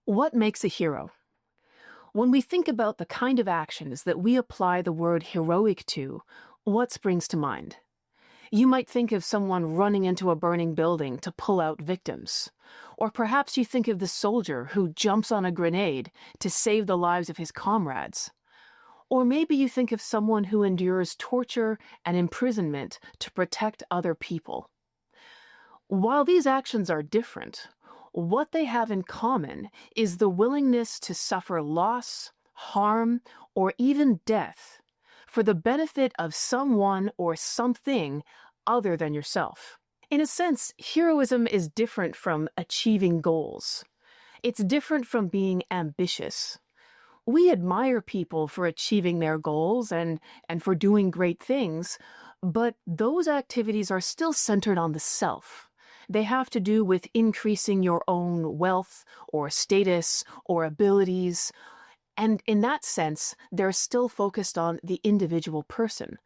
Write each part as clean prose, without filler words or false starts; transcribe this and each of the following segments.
What makes a hero? When we think about the kind of actions that we apply the word heroic to, what springs to mind? You might think of someone running into a burning building to pull out victims. Or perhaps you think of the soldier who jumps on a grenade to save the lives of his comrades. Or maybe you think of someone who endures torture and imprisonment to protect other people. While these actions are different, what they have in common is the willingness to suffer loss, harm, or even death for the benefit of someone or something other than yourself. In a sense, heroism is different from achieving goals. It's different from being ambitious. We admire people for achieving their goals and for doing great things, but those activities are still centered on the self. They have to do with increasing your own wealth or status or abilities. And in that sense, they're still focused on the individual person.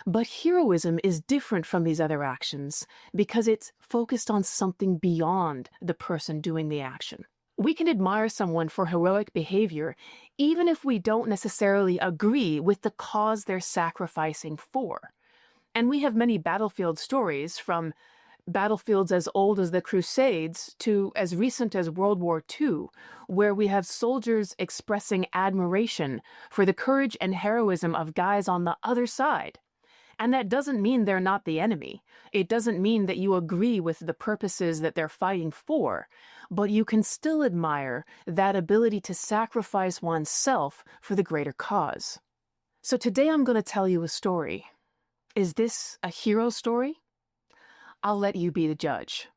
But heroism is different from these other actions because it's focused on something beyond the person doing the action. We can admire someone for heroic behavior even if we don't necessarily agree with the cause they're sacrificing for. And we have many battlefield stories, from battlefields as old as the Crusades to as recent as World War II, where we have soldiers expressing admiration for the courage and heroism of guys on the other side. And that doesn't mean they're not the enemy. It doesn't mean that you agree with the purposes that they're fighting for, but you can still admire that ability to sacrifice oneself for the greater cause. So today I'm going to tell you a story. Is this a hero story? I'll let you be the judge.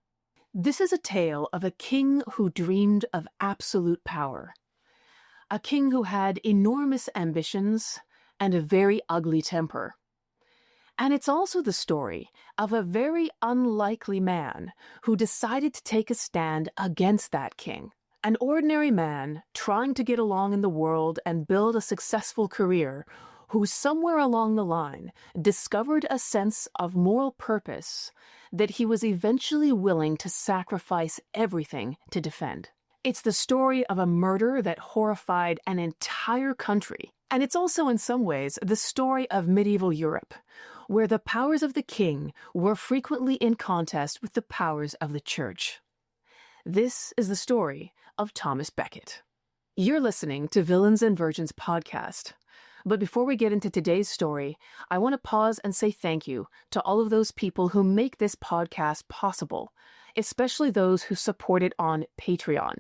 This is a tale of a king who dreamed of absolute power. A king who had enormous ambitions and a very ugly temper. And it's also the story of a very unlikely man who decided to take a stand against that king. An ordinary man trying to get along in the world and build a successful career, who somewhere along the line discovered a sense of moral purpose that he was eventually willing to sacrifice everything to defend. It's the story of a murder that horrified an entire country, and it's also in some ways the story of medieval Europe, where the powers of the king were frequently in contest with the powers of the church. This is the story of Thomas Becket. You're listening to Villains and Virgins podcast. But before we get into today's story, I want to pause and say thank you to all of those people who make this podcast possible, especially those who support it on Patreon.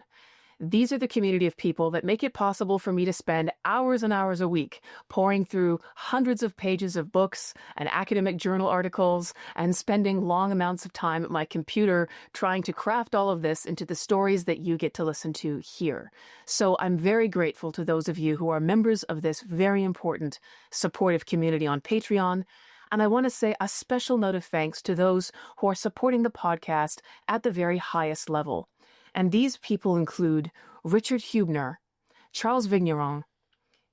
These are the community of people that make it possible for me to spend hours and hours a week pouring through hundreds of pages of books and academic journal articles and spending long amounts of time at my computer trying to craft all of this into the stories that you get to listen to here. So I'm very grateful to those of you who are members of this very important supportive community on Patreon. And I want to say a special note of thanks to those who are supporting the podcast at the very highest level. And these people include Richard Hubner, Charles Vigneron,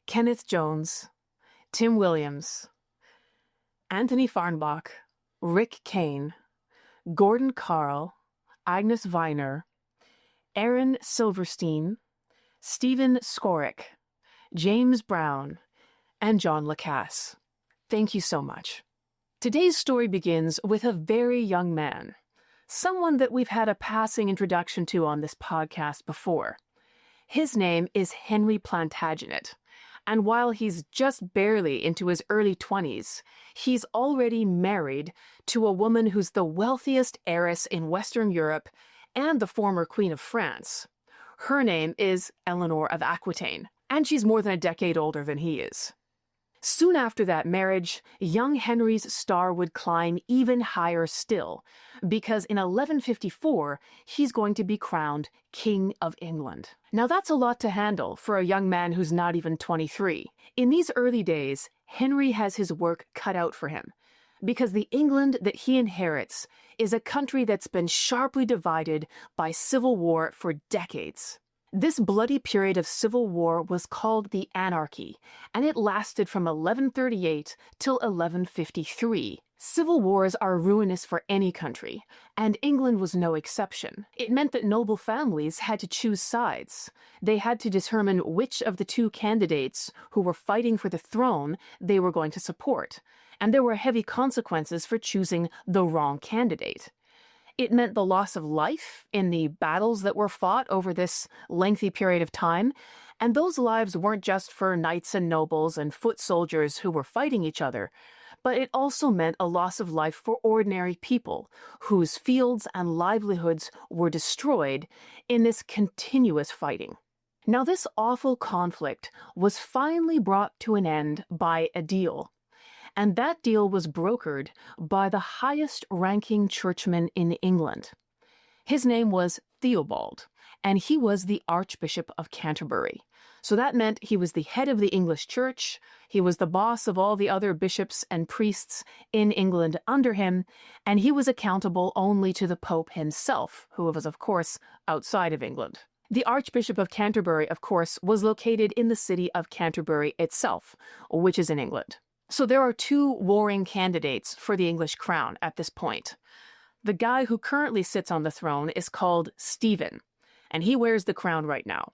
Kenneth Jones, Tim Williams, Anthony Farnbach, Rick Kane, Gordon Carl, Agnes Viner, Aaron Silverstein, Stephen Skorick, James Brown, and John Lacasse. Thank you so much. Today's story begins with a very young man. Someone that we've had a passing introduction to on this podcast before. His name is Henry Plantaganet, and while he's just barely into his early 20s, he's already married to a woman who's the wealthiest heiress in Western Europe and the former Queen of France. Her name is Eleanor of Aquitaine, and she's more than a decade older than he is. Soon after that marriage, young Henry's star would climb even higher still, because in 1154, he's going to be crowned King of England. Now that's a lot to handle for a young man who's not even 23. In these early days, Henry has his work cut out for him, because the England that he inherits is a country that's been sharply divided by civil war for decades. This bloody period of civil war was called the Anarchy, and it lasted from 1138 till 1153. Civil wars are ruinous for any country, and England was no exception. It meant that noble families had to choose sides. They had to determine which of the two candidates who were fighting for the throne they were going to support, and there were heavy consequences for choosing the wrong candidate. It meant the loss of life in the battles that were fought over this lengthy period of time, and those lives weren't just for knights and nobles and foot soldiers who were fighting each other, but it also meant a loss of life for ordinary people whose fields and livelihoods were destroyed in this continuous fighting. Now, this awful conflict was finally brought to an end by a deal. And that deal was brokered by the highest-ranking churchman in England. His name was Theobald, and he was the Archbishop of Canterbury. So that meant he was the head of the English Church, he was the boss of all the other bishops and priests in England under him, and he was accountable only to the Pope himself, who was, of course, outside of England. The Archbishop of Canterbury, of course, was located in the city of Canterbury itself, which is in England. So there are two warring candidates for the English crown at this point. The guy who currently sits on the throne is called Stephen, and he wears the crown right now.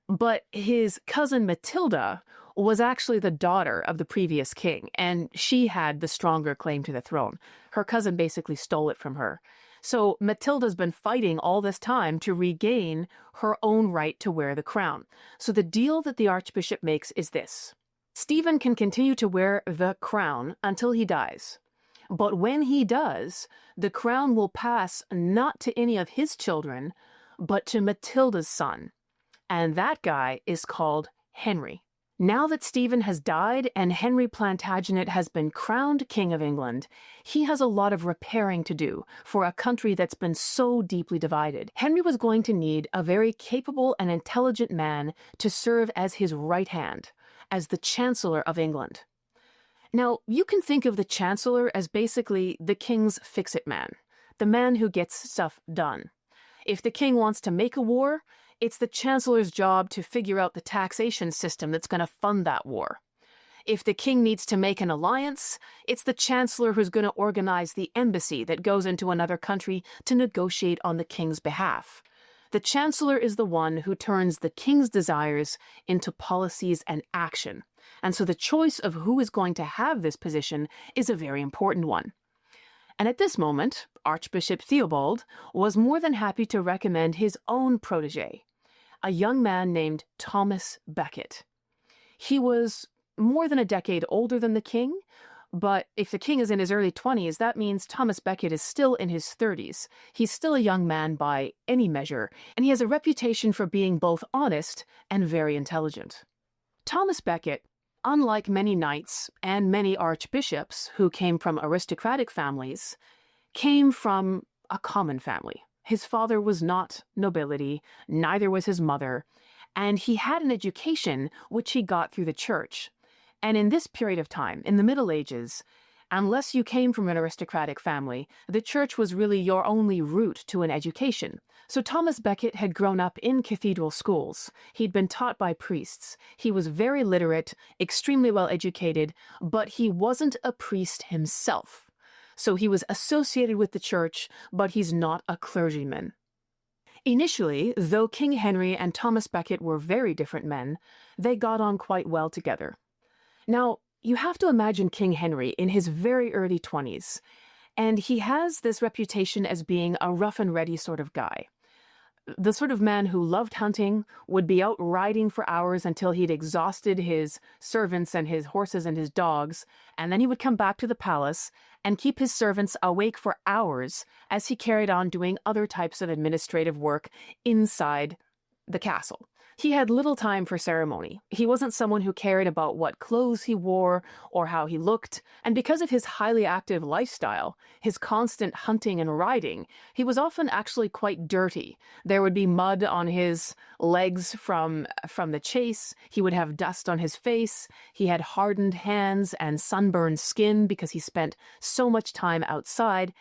But his cousin Matilda was actually the daughter of the previous king, and she had the stronger claim to the throne. Her cousin basically stole it from her. So Matilda's been fighting all this time to regain her own right to wear the crown. So the deal that the Archbishop makes is this. Stephen can continue to wear the crown until he dies. But when he does, the crown will pass not to any of his children, but to Matilda's son. And that guy is called Henry. Now that Stephen has died and Henry Plantagenet has been crowned King of England, he has a lot of repairing to do for a country that's been so deeply divided. Henry was going to need a very capable and intelligent man to serve as his right hand, as the Chancellor of England. Now, you can think of the Chancellor as basically the king's fix-it man, the man who gets stuff done. If the king wants to make a war, it's the Chancellor's job to figure out the taxation system that's going to fund that war. If the king needs to make an alliance, it's the Chancellor who's going to organize the embassy that goes into another country to negotiate on the king's behalf. The Chancellor is the one who turns the king's desires into policies and action, and so the choice of who is going to have this position is a very important one. And at this moment, Archbishop Theobald was more than happy to recommend his own protege, a young man named Thomas Becket. He was more than a decade older than the king, but if the king is in his early 20s, that means Thomas Becket is still in his 30s. He's still a young man by any measure, and he has a reputation for being both honest and very intelligent. Thomas Becket, unlike many knights and many archbishops who came from aristocratic families, came from a common family. His father was not nobility, neither was his mother, and he had an education which he got through the church. And in this period of time, in the Middle Ages, unless you came from an aristocratic family, the church was really your only route to an education. So Thomas Becket had grown up in cathedral schools. He'd been taught by priests. He was very literate, extremely well educated, but he wasn't a priest himself. So he was associated with the church, but he's not a clergyman. Initially, though King Henry and Thomas Becket were very different men, they got on quite well together. Now, you have to imagine King Henry in his very early 20s, and he has this reputation as being a rough-and-ready sort of guy. The sort of man who loved hunting, would be out riding for hours until he'd exhausted his servants and his horses and his dogs, and then he would come back to the palace and keep his servants awake for hours as he carried on doing other types of administrative work inside the castle. He had little time for ceremony. He wasn't someone who cared about what clothes he wore or how he looked, and because of his highly active lifestyle, his constant hunting and riding, he was often actually quite dirty. There would be mud on his legs from the chase. He would have dust on his face. He had hardened hands and sunburned skin because he spent so much time outside,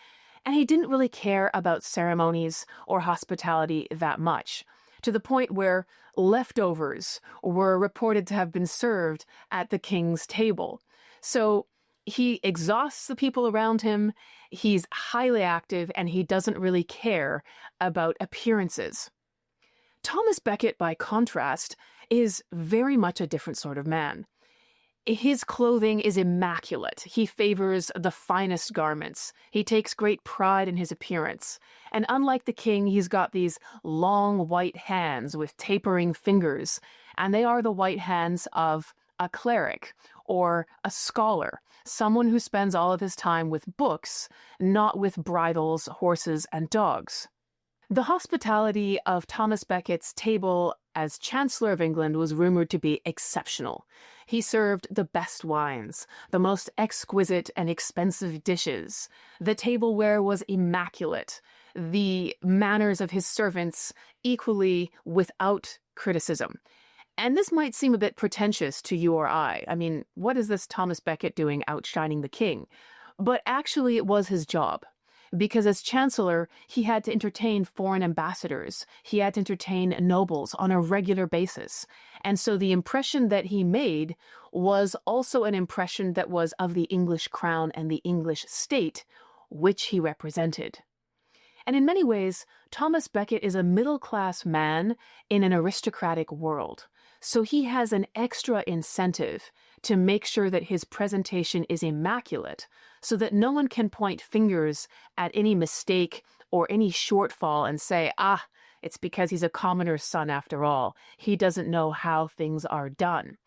and he didn't really care about ceremonies or hospitality that much. to the point where leftovers were reported to have been served at the king's table. So he exhausts the people around him, he's highly active, and he doesn't really care about appearances. Thomas Becket, by contrast, is very much a different sort of man. His clothing is immaculate. He favors the finest garments. He takes great pride in his appearance. And unlike the king, he's got these long white hands with tapering fingers, and they are the white hands of a cleric or a scholar, someone who spends all of his time with books, not with bridles, horses, and dogs. The hospitality of Thomas Becket's table as Chancellor of England was rumored to be exceptional. He served the best wines, the most exquisite and expensive dishes. The tableware was immaculate. The manners of his servants equally without criticism. And this might seem a bit pretentious to you or I. I mean, what is this Thomas Becket doing outshining the king? But actually it was his job. Because as chancellor, he had to entertain foreign ambassadors. He had to entertain nobles on a regular basis. And so the impression that he made was also an impression that was of the English crown and the English state, which he represented. And in many ways, Thomas Becket is a middle-class man in an aristocratic world. So he has an extra incentive to make sure that his presentation is immaculate, so that no one can point fingers at any mistake or any shortfall and say, it's because he's a commoner's son after all. He doesn't know how things are done.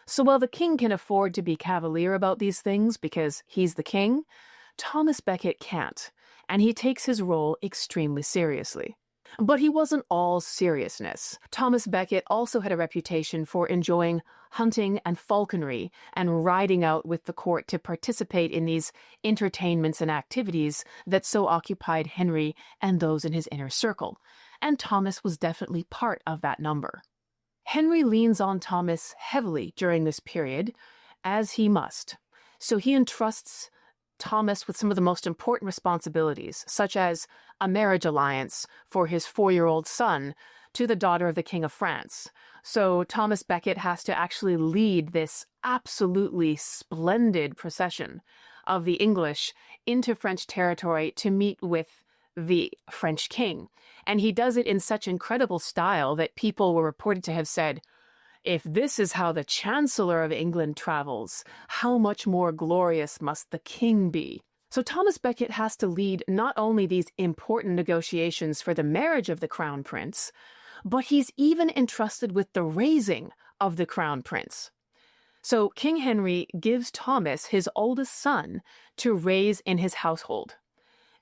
So while the king can afford to be cavalier about these things because he's the king, Thomas Becket can't, and he takes his role extremely seriously. But he wasn't all seriousness. Thomas Becket also had a reputation for enjoying hunting and falconry and riding out with the court to participate in these entertainments and activities that so occupied Henry and those in his inner circle. And Thomas was definitely part of that number. Henry leans on Thomas heavily during this period, as he must. So he entrusts Thomas with some of the most important responsibilities, such as a marriage alliance for his 4-year-old son to the daughter of the King of France. So Thomas Becket has to actually lead this absolutely splendid procession of the English into French territory to meet with the French king. And he does it in such incredible style that people were reported to have said, if this is how the Chancellor of England travels, how much more glorious must the king be? So Thomas Becket has to lead not only these important negotiations for the marriage of the Crown Prince, but he's even entrusted with the raising of the Crown Prince. So King Henry gives Thomas his oldest son to raise in his household.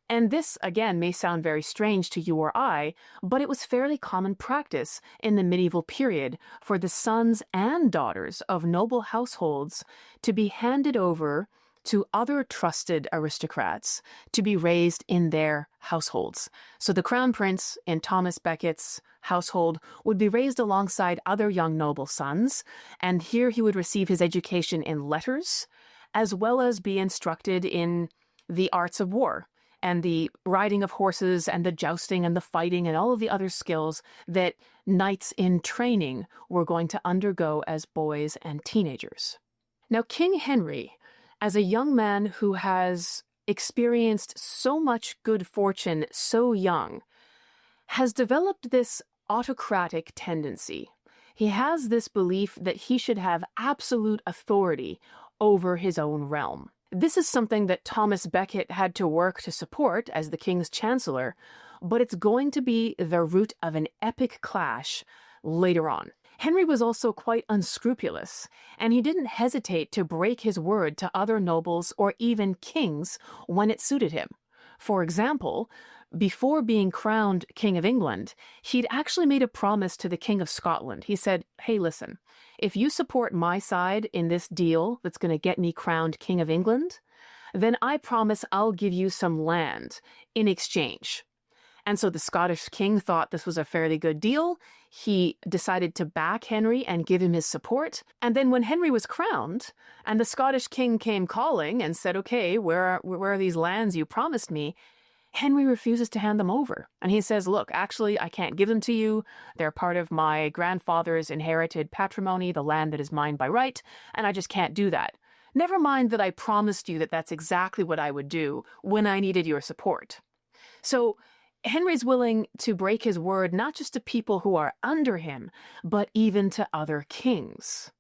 And this, again, may sound very strange to you or I, but it was fairly common practice in the medieval period for the sons and daughters of noble households to be handed over to other trusted aristocrats to be raised in their households. So the Crown Prince in Thomas Becket's household would be raised alongside other young noble sons, and here he would receive his education in letters, as well as be instructed in the arts of war, and the riding of horses and the jousting and the fighting and all of the other skills that knights in training were going to undergo as boys and teenagers. Now, King Henry, as a young man who has experienced so much good fortune so young, has developed this autocratic tendency. He has this belief that he should have absolute authority over his own realm. This is something that Thomas Becket had to work to support as the king's chancellor, but it's going to be the root of an epic clash later on. Henry was also quite unscrupulous, and he didn't hesitate to break his word to other nobles or even kings when it suited him. For example, before being crowned King of England, he'd actually made a promise to the King of Scotland. He said, hey, listen, if you support my side in this deal that's going to get me crowned King of England, then I promise I'll give you some land in exchange. And so the Scottish king thought this was a fairly good deal. He decided to back Henry and give him his support. And then when Henry was crowned and the Scottish king came calling and said, okay, where are these lands you promised me? Henry refuses to hand them over. And he says, look, actually, I can't give them to you. They're part of my grandfather's inherited patrimony, the land that is mine by right, and I just can't do that. Never mind that I promised you that that's exactly what I would do when I needed your support. So Henry's willing to break his word not just to people who are under him, but even to other kings.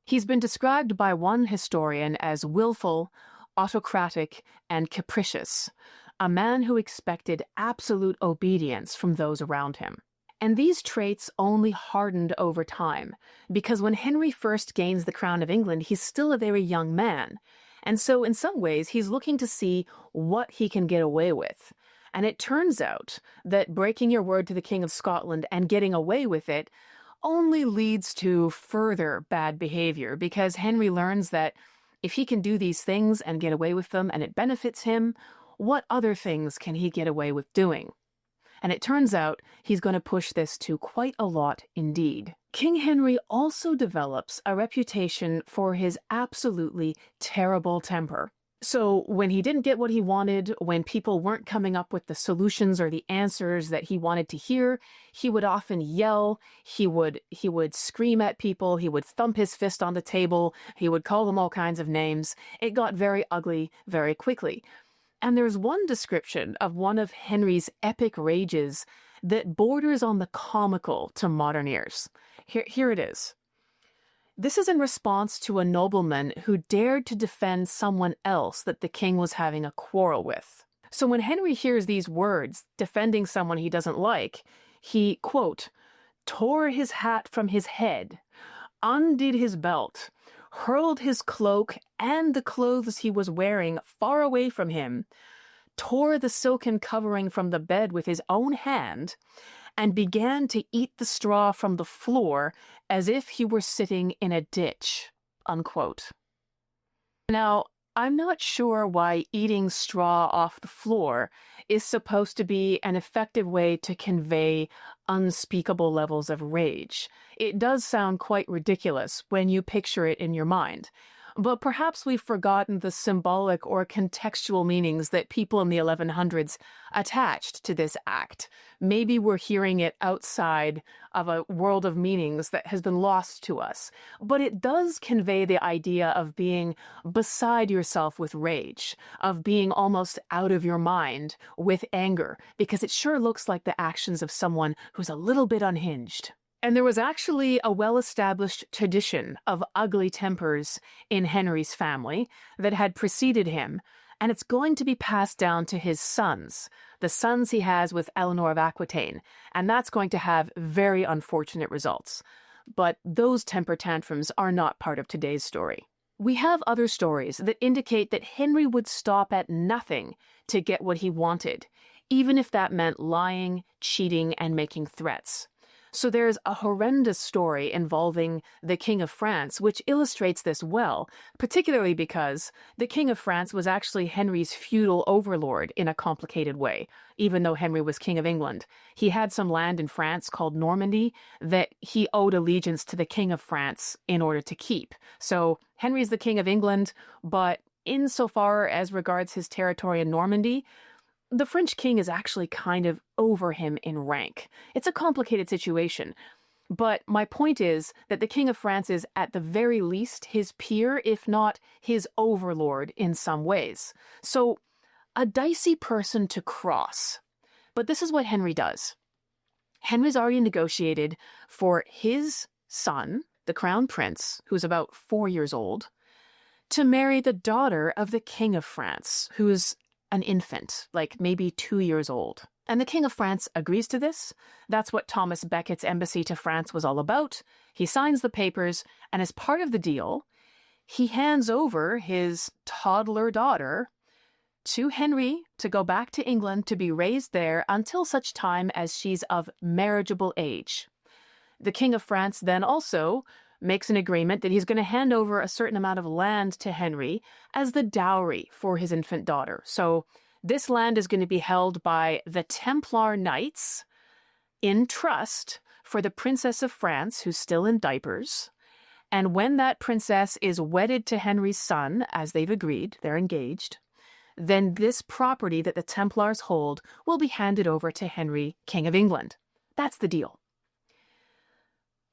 He's been described by one historian as willful, autocratic, and capricious, a man who expected absolute obedience from those around him. And these traits only hardened over time, because when Henry first gains the crown of England, he's still a very young man. And so in some ways, he's looking to see what he can get away with. And it turns out that breaking your word to the King of Scotland and getting away with it only leads to further bad behavior, because Henry learns that if he can do these things and get away with them and it benefits him, what other things can he get away with doing? And it turns out he's going to push this to quite a lot indeed. King Henry also develops a reputation for his absolutely terrible temper. So when he didn't get what he wanted, when people weren't coming up with the solutions or the answers that he wanted to hear, he would often yell, he would scream at people, he would thump his fist on the table, he would call them all kinds of names. It got very ugly very quickly. And there's one description of one of Henry's epic rages that borders on the comical to modern ears. Here it is. This is in response to a nobleman who dared to defend someone else that the king was having a quarrel with. So when Henry hears these words, defending someone he doesn't like, he, quote, tore his hat from his head, undid his belt, hurled his cloak and the clothes he was wearing far away from him, tore the silken covering from the bed with his own hand, and began to eat the straw from the floor as if he were sitting in a ditch, unquote. Now, I'm not sure why eating straw off the floor is supposed to be an effective way to convey unspeakable levels of rage. It does sound quite ridiculous when you picture it in your mind. But perhaps we've forgotten the symbolic or contextual meanings that people in the 1100s attached to this act. Maybe we're hearing it outside of a world of meanings that has been lost to us. But it does convey the idea of being beside yourself with rage, of being almost out of your mind with anger, because it sure looks like the actions of someone who's a little bit unhinged. And there was actually a well-established tradition of ugly tempers in Henry's family that had preceded him, and it's going to be passed down to his sons, the sons he has with Eleanor of Aquitaine, and that's going to have very unfortunate results. But those temper tantrums are not part of today's story. We have other stories that indicate that Henry would stop at nothing to get what he wanted, even if that meant lying, cheating, and making threats. So there's a horrendous story involving the King of France, which illustrates this well, particularly because the King of France was actually Henry's feudal overlord in a complicated way, even though Henry was King of England. He had some land in France called Normandy that he owed allegiance to the King of France in order to keep. So Henry's the King of England, but insofar as regards his territory in Normandy, the French king is actually kind of over him in rank. It's a complicated situation. But my point is that the King of France is at the very least his peer, if not his overlord in some ways. So a dicey person to cross. But this is what Henry does. Henry's already negotiated for his son, the crown prince, who's about 4 years old, to marry the daughter of the King of France, who's an infant, like maybe 2 years old. And the King of France agrees to this. That's what Thomas Becket's embassy to France was all about. He signs the papers, and as part of the deal, he hands over his toddler daughter to Henry to go back to England to be raised there until such time as she's of marriageable age. The King of France then also makes an agreement that he's going to hand over a certain amount of land to Henry as the dowry for his infant daughter. So this land is going to be held by the Templar Knights in trust for the Princess of France, who's still in diapers. And when that princess is wedded to Henry's son, as they've agreed, they're engaged, then this property that the Templars hold will be handed over to Henry, King of England. That's the deal.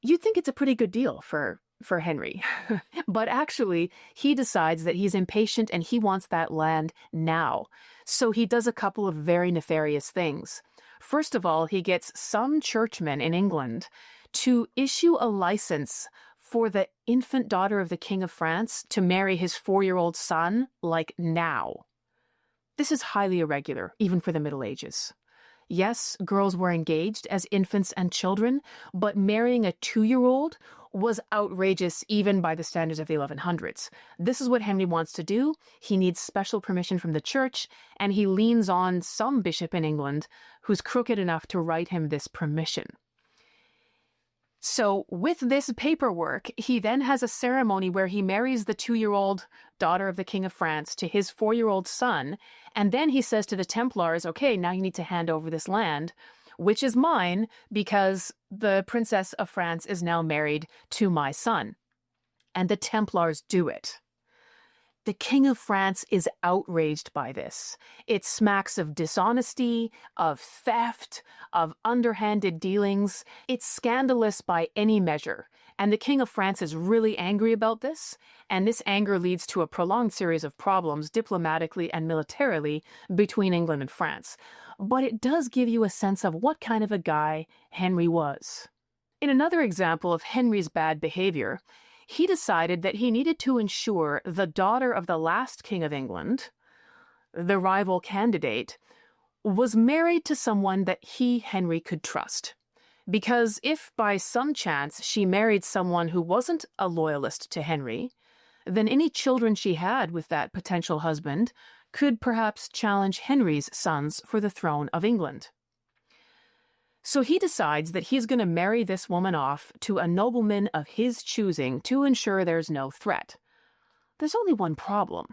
You'd think it's a pretty good deal for Henry, but actually he decides that he's impatient and he wants that land now. So he does a couple of very nefarious things. First of all, he gets some churchmen in England to issue a license for the infant daughter of the King of France to marry his 4-year-old son, like now. This is highly irregular, even for the Middle Ages. Yes, girls were engaged as infants and children, but marrying a 2-year-old was outrageous even by the standards of the 1100s. This is what Henry wants to do. He needs special permission from the church, and he leans on some bishop in England who's crooked enough to write him this permission. So with this paperwork, he then has a ceremony where he marries the 2-year-old daughter of the King of France to his 4-year-old son, and then he says to the Templars, okay, now you need to hand over this land, which is mine because the Princess of France is now married to my son. And the Templars do it. The King of France is outraged by this. It smacks of dishonesty, of theft, of underhanded dealings. It's scandalous by any measure. And the King of France is really angry about this, and this anger leads to a prolonged series of problems diplomatically and militarily between England and France. But it does give you a sense of what kind of a guy Henry was. In another example of Henry's bad behavior, he decided that he needed to ensure the daughter of the last King of England, the rival candidate, was married to someone that he, Henry, could trust. Because if by some chance she married someone who wasn't a loyalist to Henry, then any children she had with that potential husband could perhaps challenge Henry's sons for the throne of England. So he decides that he's going to marry this woman off to a nobleman of his choosing to ensure there's no threat. There's only one problem.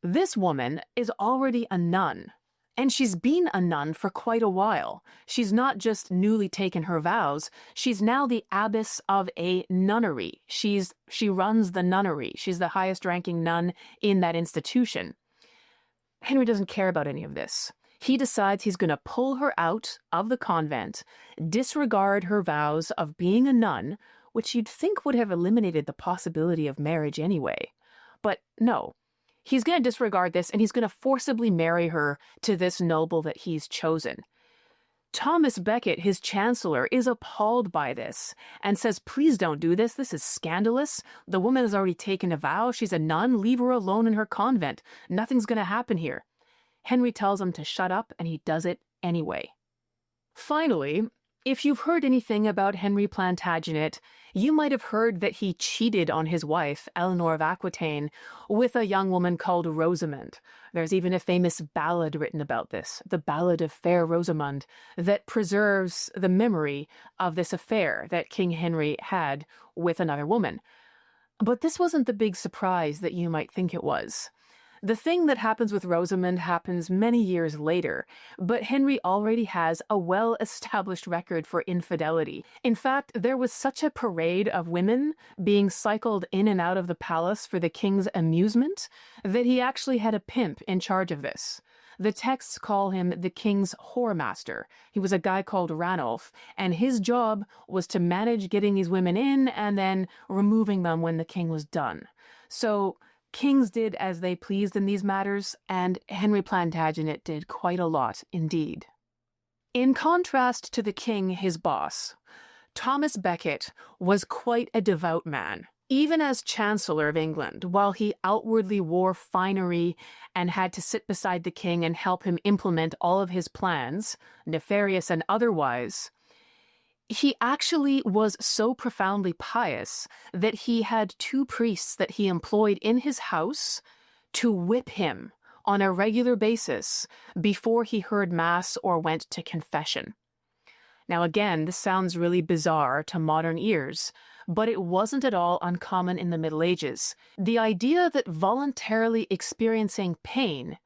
This woman is already a nun, and she's been a nun for quite a while. She's not just newly taken her vows, she's now the abbess of a nunnery. She runs the nunnery. She's the highest-ranking nun in that institution. Henry doesn't care about any of this. He decides he's going to pull her out of the convent, disregard her vows of being a nun, which you'd think would have eliminated the possibility of marriage anyway. But no, he's going to disregard this and he's going to forcibly marry her to this noble that he's chosen. Thomas Becket, his chancellor, is appalled by this and says, please don't do this. This is scandalous. The woman has already taken a vow. She's a nun. Leave her alone in her convent. Nothing's going to happen here. Henry tells him to shut up, and he does it anyway. Finally, if you've heard anything about Henry Plantagenet, you might have heard that he cheated on his wife, Eleanor of Aquitaine, with a young woman called Rosamond. There's even a famous ballad written about this, the Ballad of Fair Rosamond, that preserves the memory of this affair that King Henry had with another woman. But this wasn't the big surprise that you might think it was. The thing that happens with Rosamond happens many years later, but Henry already has a well-established record for infidelity. In fact, there was such a parade of women being cycled in and out of the palace for the king's amusement that he actually had a pimp in charge of this. The texts call him the king's whoremaster. He was a guy called Ranulph, and his job was to manage getting these women in and then removing them when the king was done. So kings did as they pleased in these matters, and Henry Plantagenet did quite a lot indeed. In contrast to the king, his boss, Thomas Becket was quite a devout man. Even as Chancellor of England, while he outwardly wore finery and had to sit beside the king and help him implement all of his plans, nefarious and otherwise, he actually was so profoundly pious that he had 2 priests that he employed in his house to whip him on a regular basis before he heard Mass or went to confession. Now again, this sounds really bizarre to modern ears, but it wasn't at all uncommon in the Middle Ages. The idea that voluntarily experiencing pain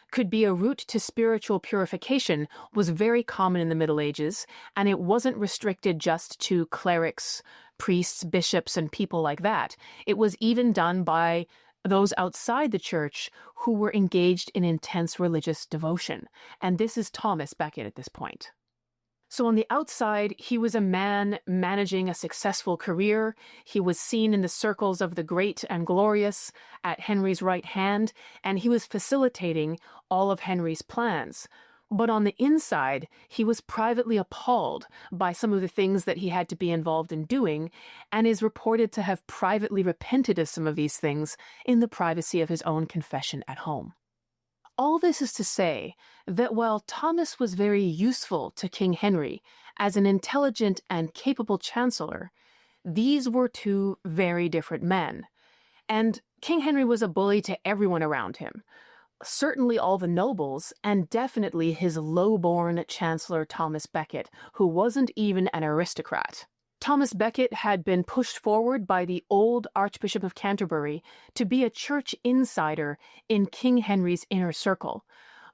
could be a route to spiritual purification was very common in the Middle Ages, and it wasn't restricted just to clerics, priests, bishops, and people like that. It was even done by those outside the church who were engaged in intense religious devotion. And this is Thomas Becket at this point. So on the outside, he was a man managing a successful career. He was seen in the circles of the great and glorious at Henry's right hand, and he was facilitating all of Henry's plans. But on the inside, he was privately appalled by some of the things that he had to be involved in doing, and is reported to have privately repented of some of these things in the privacy of his own confession at home. All this is to say that while Thomas was very useful to King Henry as an intelligent and capable chancellor, these were two very different men. And King Henry was a bully to everyone around him, certainly all the nobles, and definitely his low-born Chancellor Thomas Becket, who wasn't even an aristocrat. Thomas Becket had been pushed forward by the old Archbishop of Canterbury to be a church insider in King Henry's inner circle,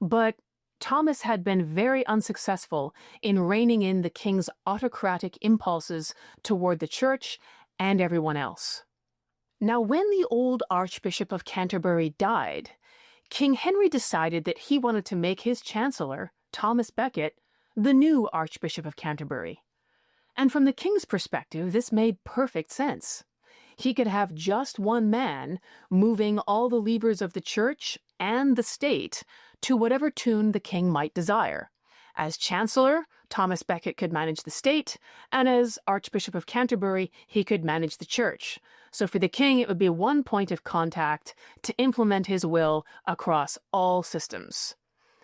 but Thomas had been very unsuccessful in reining in the king's autocratic impulses toward the church and everyone else. Now, when the old Archbishop of Canterbury died, King Henry decided that he wanted to make his chancellor, Thomas Becket, the new Archbishop of Canterbury. And from the king's perspective, this made perfect sense. He could have just one man moving all the levers of the church and the state to whatever tune the king might desire. As chancellor, Thomas Becket could manage the state, and as Archbishop of Canterbury, he could manage the church. So for the king, it would be one point of contact to implement his will across all systems.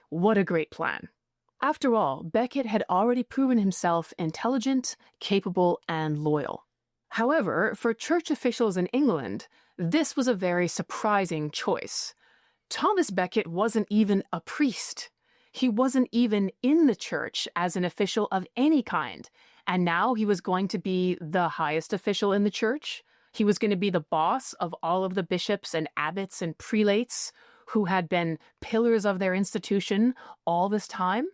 What a great plan. After all, Becket had already proven himself intelligent, capable, and loyal. However, for church officials in England, this was a very surprising choice. Thomas Becket wasn't even a priest. He wasn't even in the church as an official of any kind, and now he was going to be the highest official in the church. He was going to be the boss of all of the bishops and abbots and prelates who had been pillars of their institution all this time.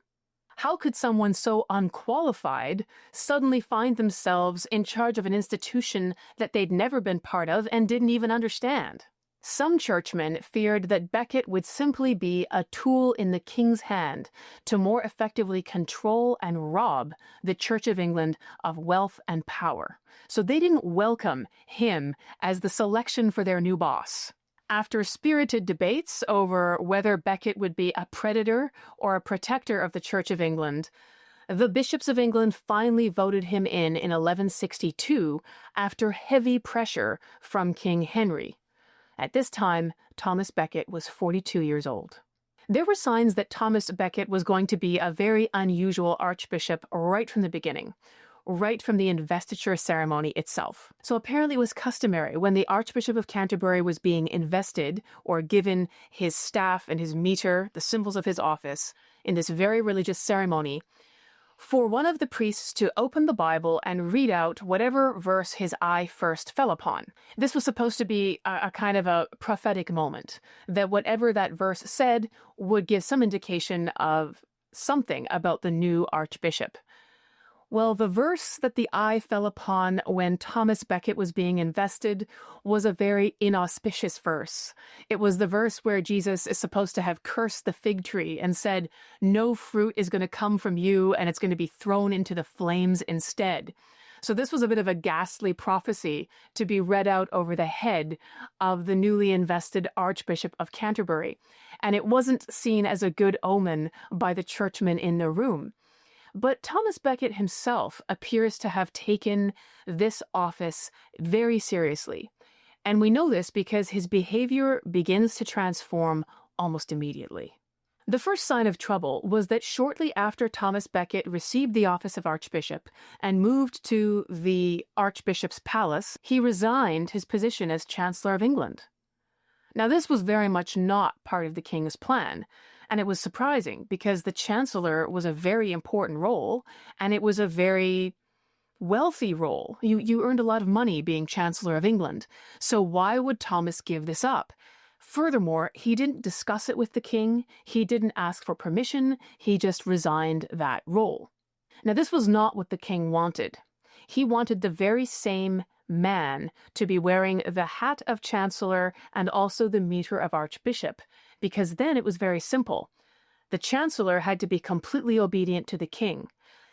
How could someone so unqualified suddenly find themselves in charge of an institution that they'd never been part of and didn't even understand? Some churchmen feared that Becket would simply be a tool in the king's hand to more effectively control and rob the Church of England of wealth and power. So they didn't welcome him as the selection for their new boss. After spirited debates over whether Becket would be a predator or a protector of the Church of England, the bishops of England finally voted him in 1162 after heavy pressure from King Henry. At this time, Thomas Becket was 42 years old. There were signs that Thomas Becket was going to be a very unusual archbishop right from the beginning, right from the investiture ceremony itself. So apparently it was customary when the Archbishop of Canterbury was being invested or given his staff and his mitre, the symbols of his office, in this very religious ceremony, for one of the priests to open the Bible and read out whatever verse his eye first fell upon. This was supposed to be a kind of a prophetic moment, that whatever that verse said would give some indication of something about the new archbishop. Well, the verse that the eye fell upon when Thomas Becket was being invested was a very inauspicious verse. It was the verse where Jesus is supposed to have cursed the fig tree and said, "No fruit is going to come from you, and it's going to be thrown into the flames instead." So this was a bit of a ghastly prophecy to be read out over the head of the newly invested Archbishop of Canterbury, and it wasn't seen as a good omen by the churchmen in the room. But Thomas Becket himself appears to have taken this office very seriously. And we know this because his behavior begins to transform almost immediately. The first sign of trouble was that shortly after Thomas Becket received the office of Archbishop and moved to the Archbishop's palace, he resigned his position as Chancellor of England. Now, this was very much not part of the king's plan. And it was surprising because the chancellor was a very important role, and it was a very wealthy role. You earned a lot of money being Chancellor of England. So why would Thomas give this up? Furthermore, he didn't discuss it with the king. He didn't ask for permission. He just resigned that role. Now, this was not what the king wanted. He wanted the very same man to be wearing the hat of chancellor and also the mitre of archbishop, because then it was very simple. The chancellor had to be completely obedient to the king.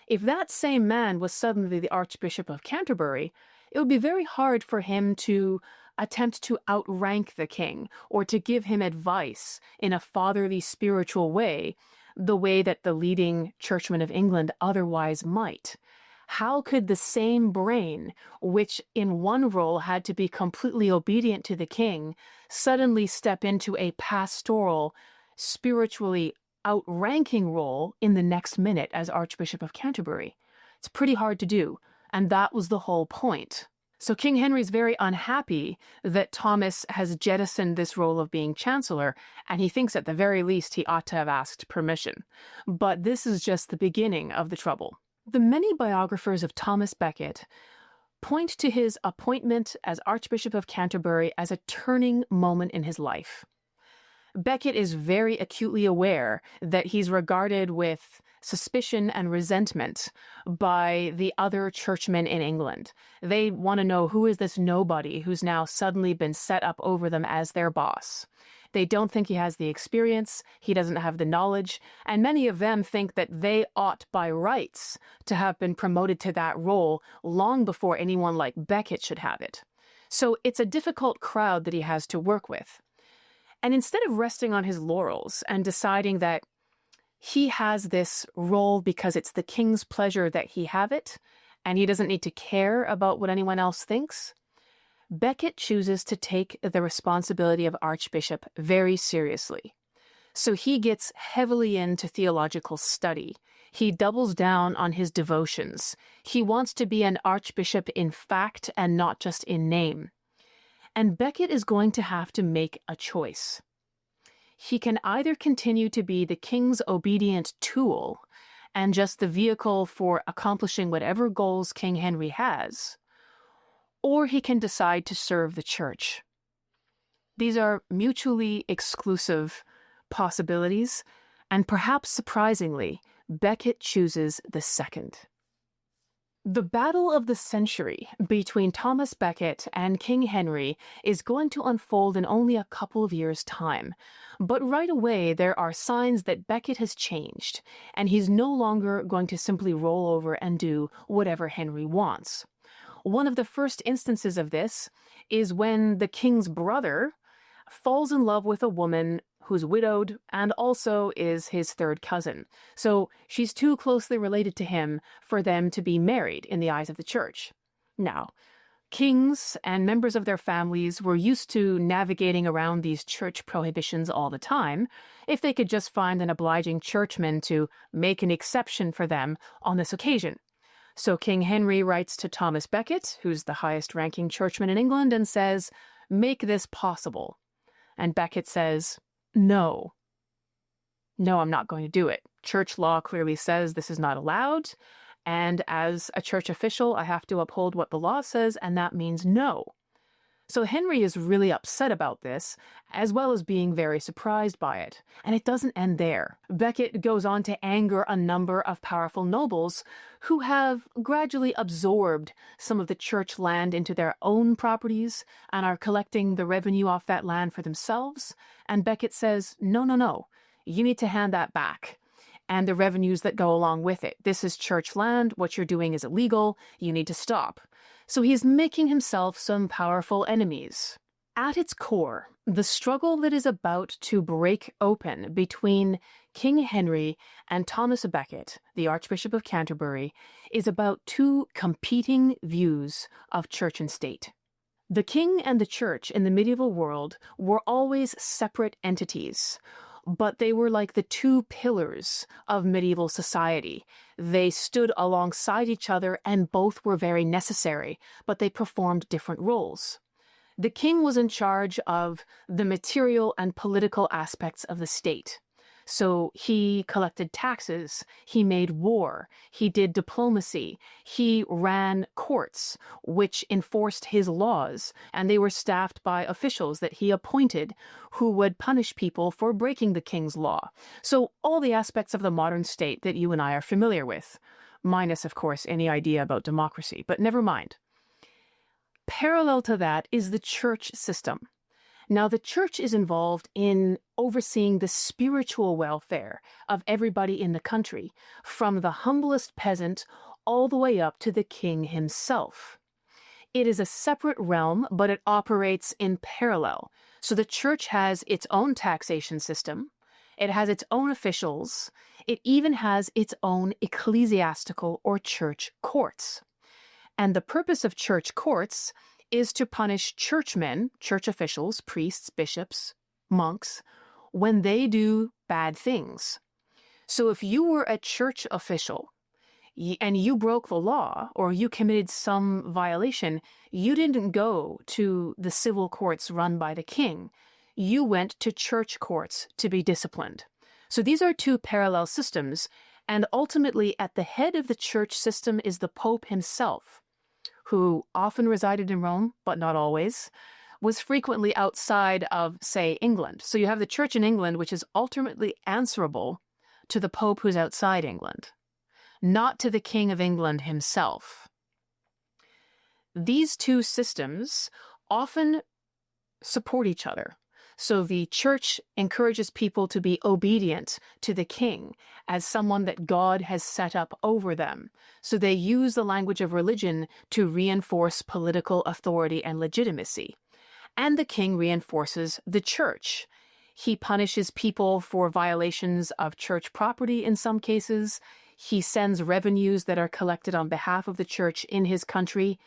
If that same man was suddenly the Archbishop of Canterbury, it would be very hard for him to attempt to outrank the king or to give him advice in a fatherly spiritual way, the way that the leading churchmen of England otherwise might. How could the same brain, which in one role had to be completely obedient to the king, suddenly step into a pastoral, spiritually outranking role in the next minute as Archbishop of Canterbury? It's pretty hard to do, and that was the whole point. So King Henry's very unhappy that Thomas has jettisoned this role of being chancellor, and he thinks at the very least he ought to have asked permission. But this is just the beginning of the trouble. The many biographers of Thomas Becket point to his appointment as Archbishop of Canterbury as a turning moment in his life. Becket is very acutely aware that he's regarded with suspicion and resentment by the other churchmen in England. They want to know, who is this nobody who's now suddenly been set up over them as their boss? They don't think he has the experience, he doesn't have the knowledge, and many of them think that they ought by rights to have been promoted to that role long before anyone like Becket should have it. So it's a difficult crowd that he has to work with. And instead of resting on his laurels and deciding that he has this role because it's the king's pleasure that he have it, and he doesn't need to care about what anyone else thinks, Becket chooses to take the responsibility of archbishop very seriously. So he gets heavily into theological study. He doubles down on his devotions. He wants to be an archbishop in fact and not just in name. And Becket is going to have to make a choice. He can either continue to be the king's obedient tool and just the vehicle for accomplishing whatever goals King Henry has, or he can decide to serve the church. These are mutually exclusive possibilities, and perhaps surprisingly, Becket chooses the second. The battle of the century between Thomas Becket and King Henry is going to unfold in only a couple of years' time. But right away, there are signs that Becket has changed, and he's no longer going to simply roll over and do whatever Henry wants. One of the first instances of this is when the king's brother falls in love with a woman who's widowed and also is his third cousin. So she's too closely related to him for them to be married in the eyes of the church. Now, kings and members of their families were used to navigating around these church prohibitions all the time if they could just find an obliging churchman to make an exception for them on this occasion. So King Henry writes to Thomas Becket, who's the highest-ranking churchman in England, and says, "Make this possible." And Becket says, No, I'm not going to do it. Church law clearly says this is not allowed, and as a church official, I have to uphold what the law says, and that means no. So Henry is really upset about this, as well as being very surprised by it. And it doesn't end there. Becket goes on to anger a number of powerful nobles who have gradually absorbed some of the church land into their own properties and are collecting the revenue off that land for themselves. And Becket says, no, you need to hand that back. And the revenues that go along with it. This is church land. What you're doing is illegal. You need to stop. So he's making himself some powerful enemies. At its core, the struggle that is about to break open between King Henry and Thomas Becket, the Archbishop of Canterbury, is about two competing views of church and state. The king and the church in the medieval world were always separate entities, but they were like the two pillars of medieval society. They stood alongside each other and both were very necessary, but they performed different roles. The king was in charge of the material and political aspects of the state. So he collected taxes, he made war, he did diplomacy, he ran courts, which enforced his laws, and they were staffed by officials that he appointed who would punish people for breaking the king's law. So all the aspects of the modern state that you and I are familiar with, minus, of course, any idea about democracy, but never mind. parallel to that is the church system. Now, the church is involved in overseeing the spiritual welfare of everybody in the country, from the humblest peasant all the way up to the king himself. It is a separate realm, but it operates in parallel. So the church has its own taxation system, it has its own officials, it even has its own ecclesiastical or church courts. And the purpose of church courts is to punish churchmen, church officials, priests, bishops, monks, when they do bad things. So if you were a church official and you broke the law or you committed some violation, you didn't go to the civil courts run by the king. You went to church courts to be disciplined. So these are two parallel systems, and ultimately at the head of the church system is the Pope himself, who often resided in Rome, but not always, was frequently outside of, say, England. So you have the church in England, which is ultimately answerable to the Pope who's outside England, not to the King of England himself. These two systems often support each other. So the church encourages people to be obedient to the king as someone that God has set up over them. So they use the language of religion to reinforce political authority and legitimacy. And the king reinforces the church. He punishes people for violations of church property in some cases. He sends revenues that are collected on behalf of the church in his country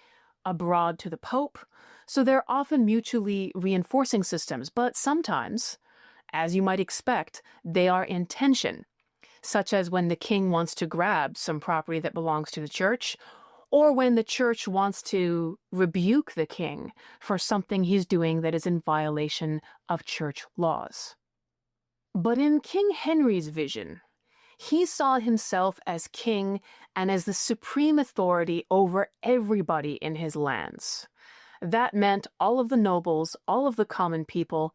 abroad to the Pope. So they're often mutually reinforcing systems, but sometimes, as you might expect, they are in tension, such as when the king wants to grab some property that belongs to the church, or when the church wants to rebuke the king for something he's doing that is in violation of church laws. But in King Henry's vision, he saw himself as king and as the supreme authority over everybody in his lands. That meant all of the nobles, all of the common people,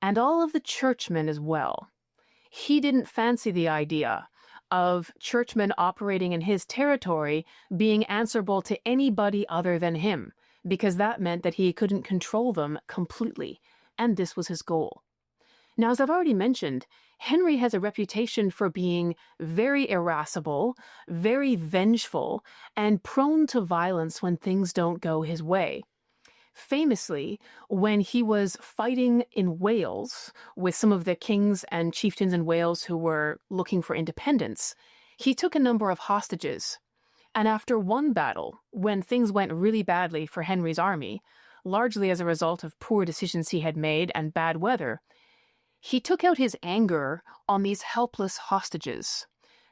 and all of the churchmen as well. He didn't fancy the idea of churchmen operating in his territory being answerable to anybody other than him, because that meant that he couldn't control them completely, and this was his goal. Now, as I've already mentioned, Henry has a reputation for being very irascible, very vengeful, and prone to violence when things don't go his way. Famously, when he was fighting in Wales with some of the kings and chieftains in Wales who were looking for independence, he took a number of hostages. And after one battle, when things went really badly for Henry's army, largely as a result of poor decisions he had made and bad weather, he took out his anger on these helpless hostages,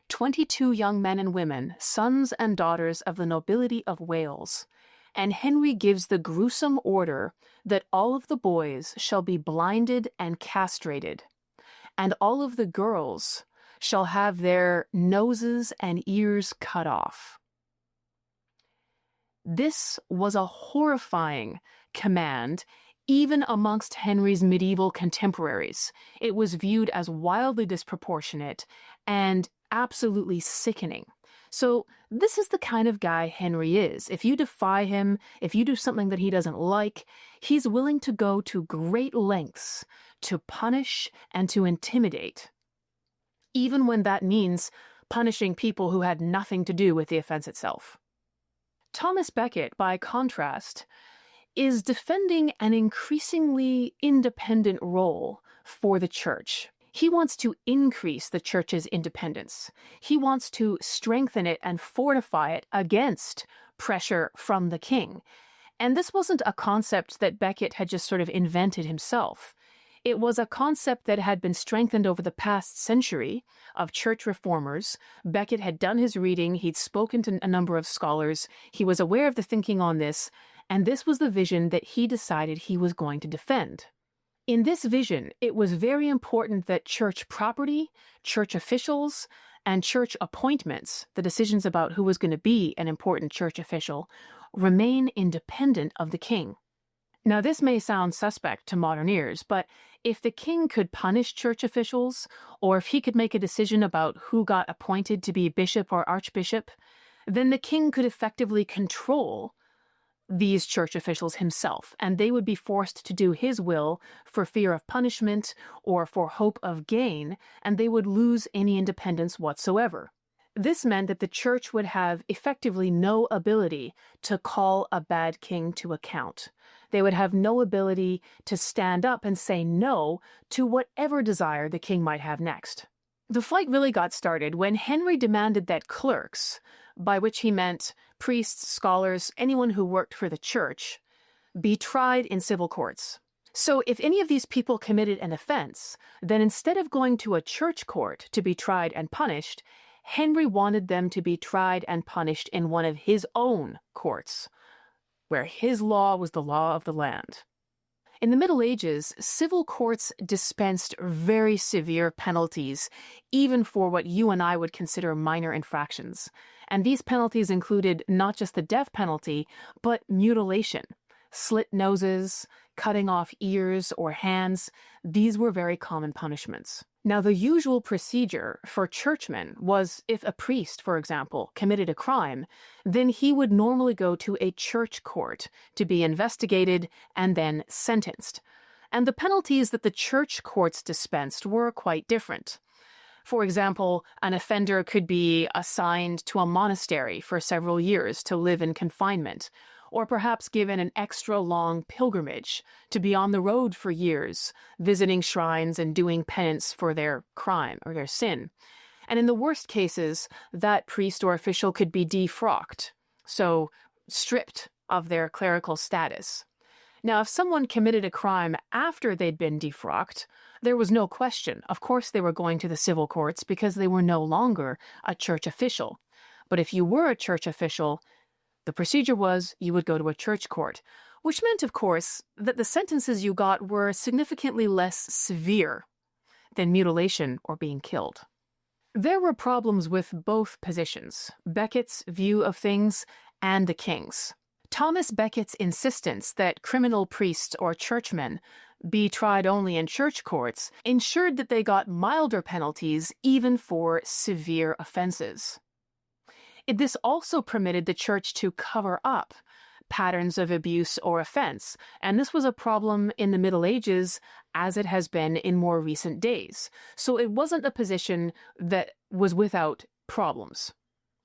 22 young men and women, sons and daughters of the nobility of Wales. And Henry gives the gruesome order that all of the boys shall be blinded and castrated, and all of the girls shall have their noses and ears cut off. This was a horrifying command, even amongst Henry's medieval contemporaries. It was viewed as wildly disproportionate and absolutely sickening. So this is the kind of guy Henry is. If you defy him, if you do something that he doesn't like, he's willing to go to great lengths to punish and to intimidate, even when that means punishing people who had nothing to do with the offense itself. Thomas Becket, by contrast, is defending an increasingly independent role for the church. He wants to increase the church's independence. He wants to strengthen it and fortify it against pressure from the king. And this wasn't a concept that Becket had just sort of invented himself. It was a concept that had been strengthened over the past century of church reformers. Becket had done his reading, he'd spoken to a number of scholars, he was aware of the thinking on this, and this was the vision that he decided he was going to defend. In this vision, it was very important that church property, church officials, and church appointments, the decisions about who was going to be an important church official, remain independent of the king. Now, this may sound suspect to modern ears, but if the king could punish church officials, or if he could make a decision about who got appointed to be bishop or archbishop, then the king could effectively control these church officials himself, and they would be forced to do his will for fear of punishment or for hope of gain, and they would lose any independence whatsoever. This meant that the church would have effectively no ability to call a bad king to account. They would have no ability to stand up and say no to whatever desire the king might have next. The fight really got started when Henry demanded that clerks, by which he meant priests, scholars, anyone who worked for the church, be tried in civil courts. So if any of these people committed an offense, then instead of going to a church court to be tried and punished, Henry wanted them to be tried and punished in one of his own courts, where his law was the law of the land. In the Middle Ages, civil courts dispensed very severe penalties, even for what you and I would consider minor infractions. And these penalties included not just the death penalty, but mutilation, slit noses, cutting off ears or hands. These were very common punishments. Now, the usual procedure for churchmen was if a priest, for example, committed a crime, then he would normally go to a church court to be investigated and then sentenced. And the penalties that the church courts dispensed were quite different. For example, an offender could be assigned to a monastery for several years to live in confinement, or perhaps given an extra long pilgrimage to be on the road for years, visiting shrines and doing penance for their crime or their sin. And in the worst cases, that priest or official could be defrocked, so stripped of their clerical status. Now, if someone committed a crime after they'd been defrocked, there was no question. Of course they were going to the civil courts because they were no longer a church official. But if you were a church official, the procedure was you would go to a church court, which meant, of course, that the sentences you got were significantly less severe than mutilation or being killed. There were problems with both positions, Becket's view of things and the king's. Thomas Becket's insistence that criminal priests or churchmen be tried only in church courts ensured that they got milder penalties even for severe offenses. This also permitted the church to cover up patterns of abuse or offense, and this was a problem in the Middle Ages as it has been in more recent days. So it wasn't a position that was without problems.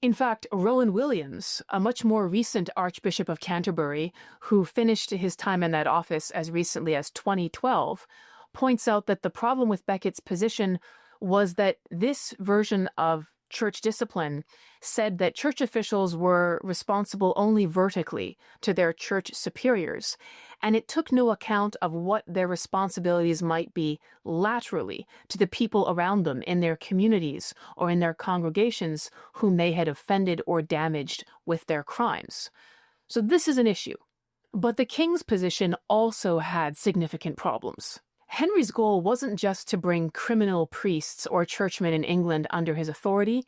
In fact, Rowan Williams, a much more recent Archbishop of Canterbury, who finished his time in that office as recently as 2012, points out that the problem with Becket's position was that this version of church discipline said that church officials were responsible only vertically to their church superiors, and it took no account of what their responsibilities might be laterally to the people around them in their communities or in their congregations whom they had offended or damaged with their crimes. So this is an issue. But the king's position also had significant problems. Henry's goal wasn't just to bring criminal priests or churchmen in England under his authority.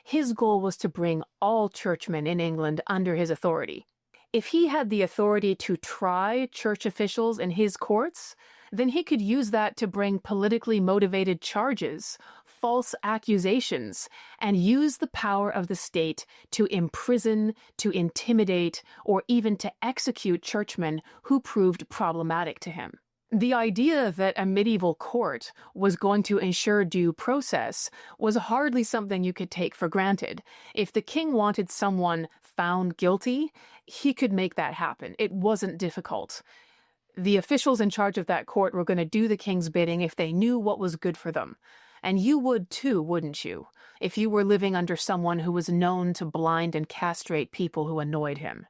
His goal was to bring all churchmen in England under his authority. If he had the authority to try church officials in his courts, then he could use that to bring politically motivated charges, false accusations, and use the power of the state to imprison, to intimidate, or even to execute churchmen who proved problematic to him. The idea that a medieval court was going to ensure due process was hardly something you could take for granted. If the king wanted someone found guilty, he could make that happen. It wasn't difficult. The officials in charge of that court were going to do the king's bidding if they knew what was good for them. And you would too, wouldn't you, if you were living under someone who was known to blind and castrate people who annoyed him.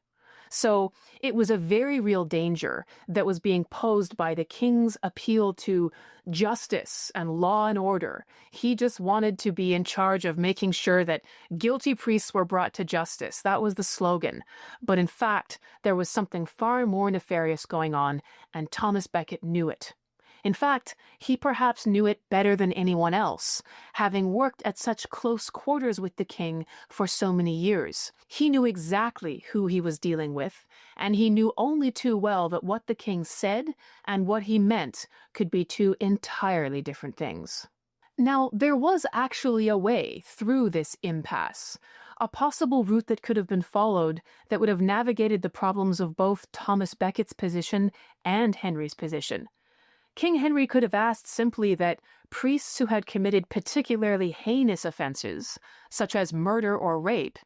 So it was a very real danger that was being posed by the king's appeal to justice and law and order. He just wanted to be in charge of making sure that guilty priests were brought to justice. That was the slogan. But in fact, there was something far more nefarious going on, and Thomas Becket knew it. In fact, he perhaps knew it better than anyone else, having worked at such close quarters with the king for so many years. He knew exactly who he was dealing with, and he knew only too well that what the king said and what he meant could be two entirely different things. Now, there was actually a way through this impasse. a possible route that could have been followed that would have navigated the problems of both Thomas Becket's position and Henry's position. King Henry could have asked simply that priests who had committed particularly heinous offenses, such as murder or rape,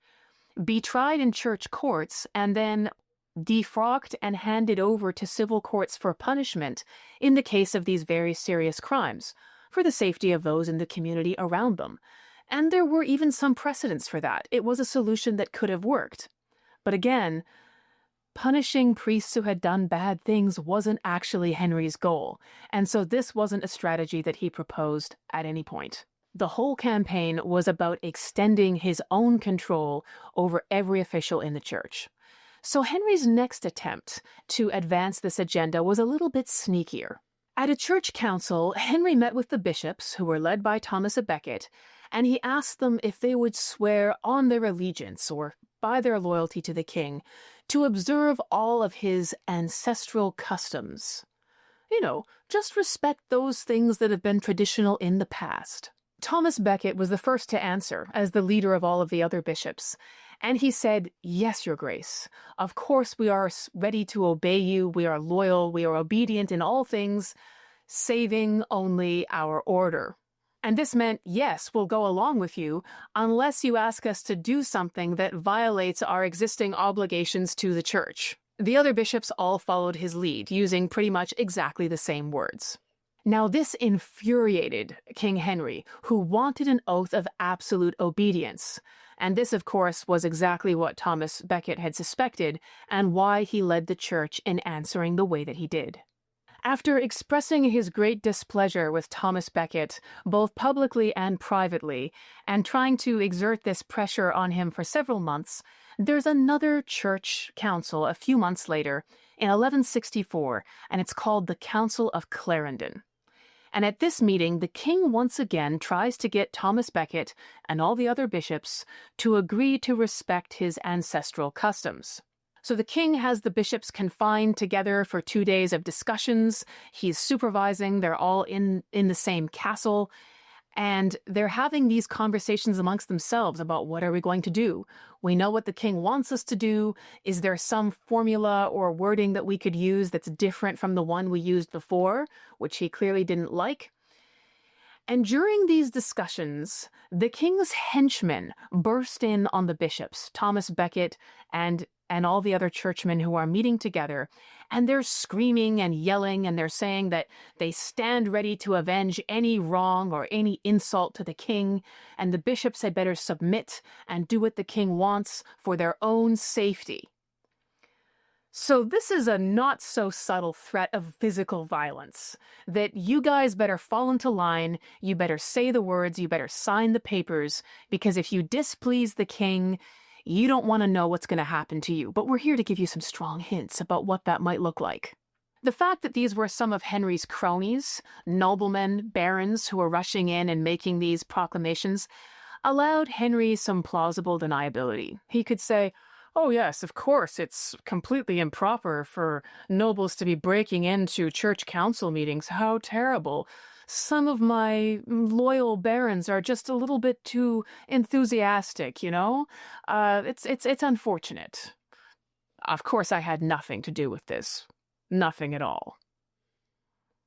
be tried in church courts and then defrocked and handed over to civil courts for punishment in the case of these very serious crimes, for the safety of those in the community around them. And there were even some precedents for that. It was a solution that could have worked. But again, punishing priests who had done bad things wasn't actually Henry's goal, and so this wasn't a strategy that he proposed at any point. The whole campaign was about extending his own control over every official in the church. So Henry's next attempt to advance this agenda was a little bit sneakier. At a church council, Henry met with the bishops, who were led by Thomas Becket, and he asked them if they would swear on their allegiance or by their loyalty to the king to observe all of his ancestral customs. Just respect those things that have been traditional in the past. Thomas Becket was the first to answer as the leader of all of the other bishops, and he said, "Yes, Your Grace. Of course we are ready to obey you. We are loyal. We are obedient in all things, saving only our order." And this meant, yes, we'll go along with you unless you ask us to do something that violates our existing obligations to the church. The other bishops all followed his lead, using pretty much exactly the same words. Now, this infuriated King Henry, who wanted an oath of absolute obedience. And this, of course, was exactly what Thomas Becket had suspected and why he led the church in answering the way that he did. After expressing his great displeasure with Thomas Becket, both publicly and privately, and trying to exert this pressure on him for several months, there's another church council a few months later, in 1164, and it's called the Council of Clarendon. And at this meeting, the king once again tries to get Thomas Becket and all the other bishops to agree to respect his ancestral customs. So the king has the bishops confined together for 2 days of discussions. He's supervising. They're all in the same castle. And they're having these conversations amongst themselves about what are we going to do? We know what the king wants us to do. Is there some formula or wording that we could use that's different from the one we used before, which he clearly didn't like? And during these discussions, the king's henchmen burst in on the bishops, Thomas Becket and all the other churchmen who are meeting together, and they're screaming and yelling, and they're saying that they stand ready to avenge any wrong or any insult to the king, and the bishops had better submit and do what the king wants for their own safety. So this is a not-so-subtle threat of physical violence, that you guys better fall into line, you better say the words, you better sign the papers, because if you displease the king, you don't want to know what's going to happen to you, but we're here to give you some strong hints about what that might look like. The fact that these were some of Henry's cronies, noblemen, barons who were rushing in and making these proclamations, allowed Henry some plausible deniability. He could say, "Oh yes, of course, it's completely improper for nobles to be breaking into church council meetings. How terrible. Some of my loyal barons are just a little bit too enthusiastic, It's unfortunate. Of course, I had nothing to do with this. Nothing at all."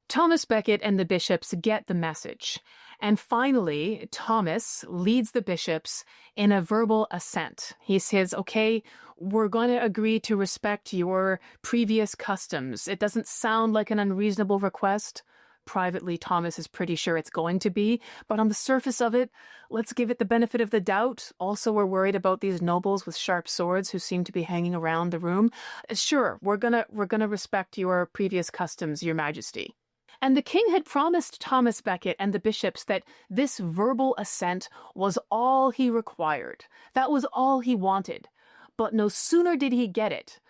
Thomas Becket and the bishops get the message. And finally, Thomas leads the bishops in a verbal assent. He says, "Okay, we're going to agree to respect your previous customs. It doesn't sound like an unreasonable request." Privately, Thomas is pretty sure it's going to be, but on the surface of it, let's give it the benefit of the doubt. Also, we're worried about these nobles with sharp swords who seem to be hanging around the room. Sure, we're gonna respect your previous customs, Your Majesty. And the king had promised Thomas Becket and the bishops that this verbal assent was all he required. That was all he wanted. But no sooner did he get it,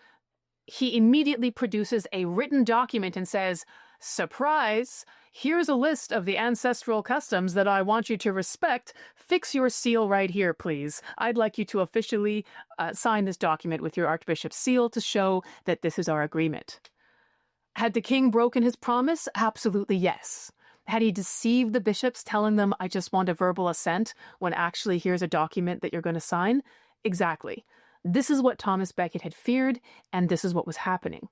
he immediately produces a written document and says, "Surprise! Here's a list of the ancestral customs that I want you to respect. Fix your seal right here, please. I'd like you to officially sign this document with your archbishop's seal to show that this is our agreement." Had the king broken his promise? Absolutely yes. Had he deceived the bishops, telling them, "I just want a verbal assent," when actually here's a document that you're going to sign? Exactly. This is what Thomas Becket had feared, and this is what was happening.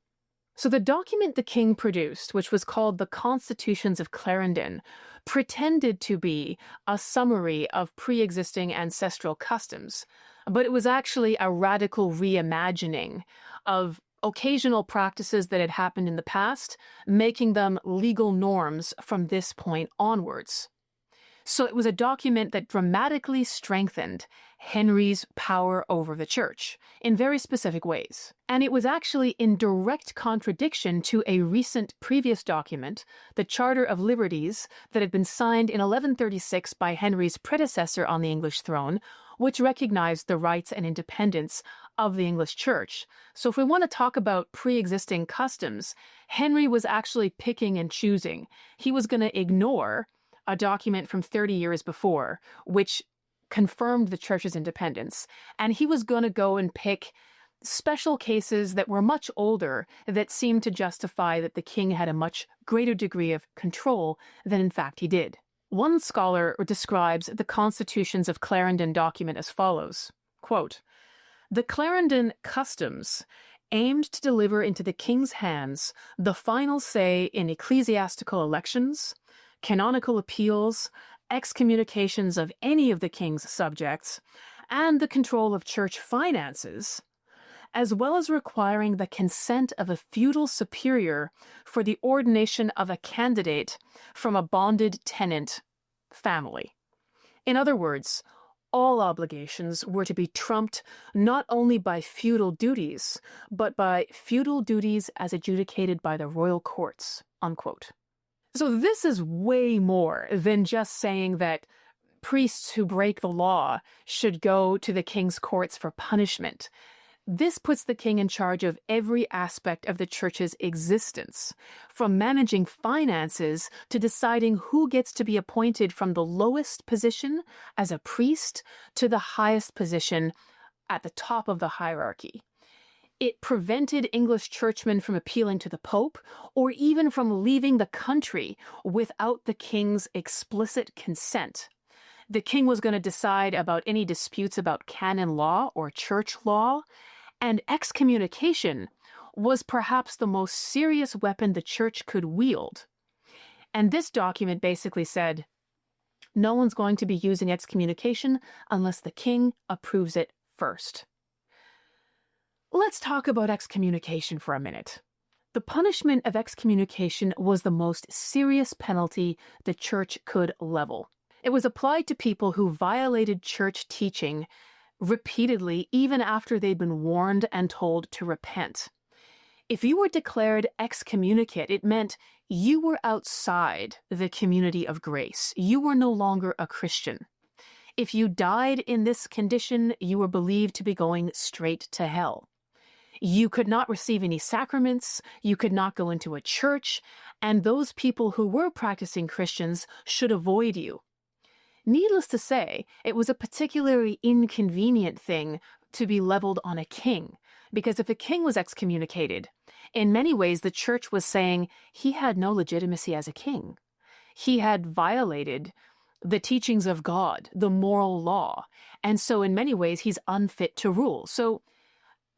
So the document the king produced, which was called the Constitutions of Clarendon, pretended to be a summary of pre-existing ancestral customs, but it was actually a radical reimagining of occasional practices that had happened in the past, making them legal norms from this point onwards. So it was a document that dramatically strengthened Henry's power over the church in very specific ways. And it was actually in direct contradiction to a recent previous document, the Charter of Liberties, that had been signed in 1136 by Henry's predecessor on the English throne, which recognized the rights and independence of the English church. So if we want to talk about pre-existing customs, Henry was actually picking and choosing. He was going to ignore a document from 30 years before, which confirmed the church's independence. And he was going to go and pick special cases that were much older that seemed to justify that the king had a much greater degree of control than in fact he did. One scholar describes the Constitutions of Clarendon document as follows, quote, "The Clarendon customs aimed to deliver into the king's hands the final say in ecclesiastical elections, canonical appeals, excommunications of any of the king's subjects, and the control of church finances, as well as requiring the consent of a feudal superior for the ordination of a candidate from a bonded tenant family." In other words, all obligations were to be trumped not only by feudal duties, but by feudal duties as adjudicated by the royal courts, unquote. So this is way more than just saying that priests who break the law should go to the king's courts for punishment. This puts the king in charge of every aspect of the church's existence, from managing finances to deciding who gets to be appointed from the lowest position as a priest to the highest position at the top of the hierarchy. It prevented English churchmen from appealing to the Pope or even from leaving the country without the king's explicit consent. The king was going to decide about any disputes about canon law or church law, and excommunication was perhaps the most serious weapon the church could wield. And this document basically said, no one's going to be using excommunication unless the king approves it first. Let's talk about excommunication for a minute. The punishment of excommunication was the most serious penalty the church could level. It was applied to people who violated church teaching repeatedly, even after they'd been warned and told to repent. If you were declared excommunicate, it meant you were outside the community of grace. You were no longer a Christian. If you died in this condition, you were believed to be going straight to hell. You could not receive any sacraments, you could not go into a church, and those people who were practicing Christians should avoid you. Needless to say, it was a particularly inconvenient thing to be leveled on a king, because if a king was excommunicated, in many ways the church was saying he had no legitimacy as a king. He had violated the teachings of God, the moral law, and so in many ways he's unfit to rule. So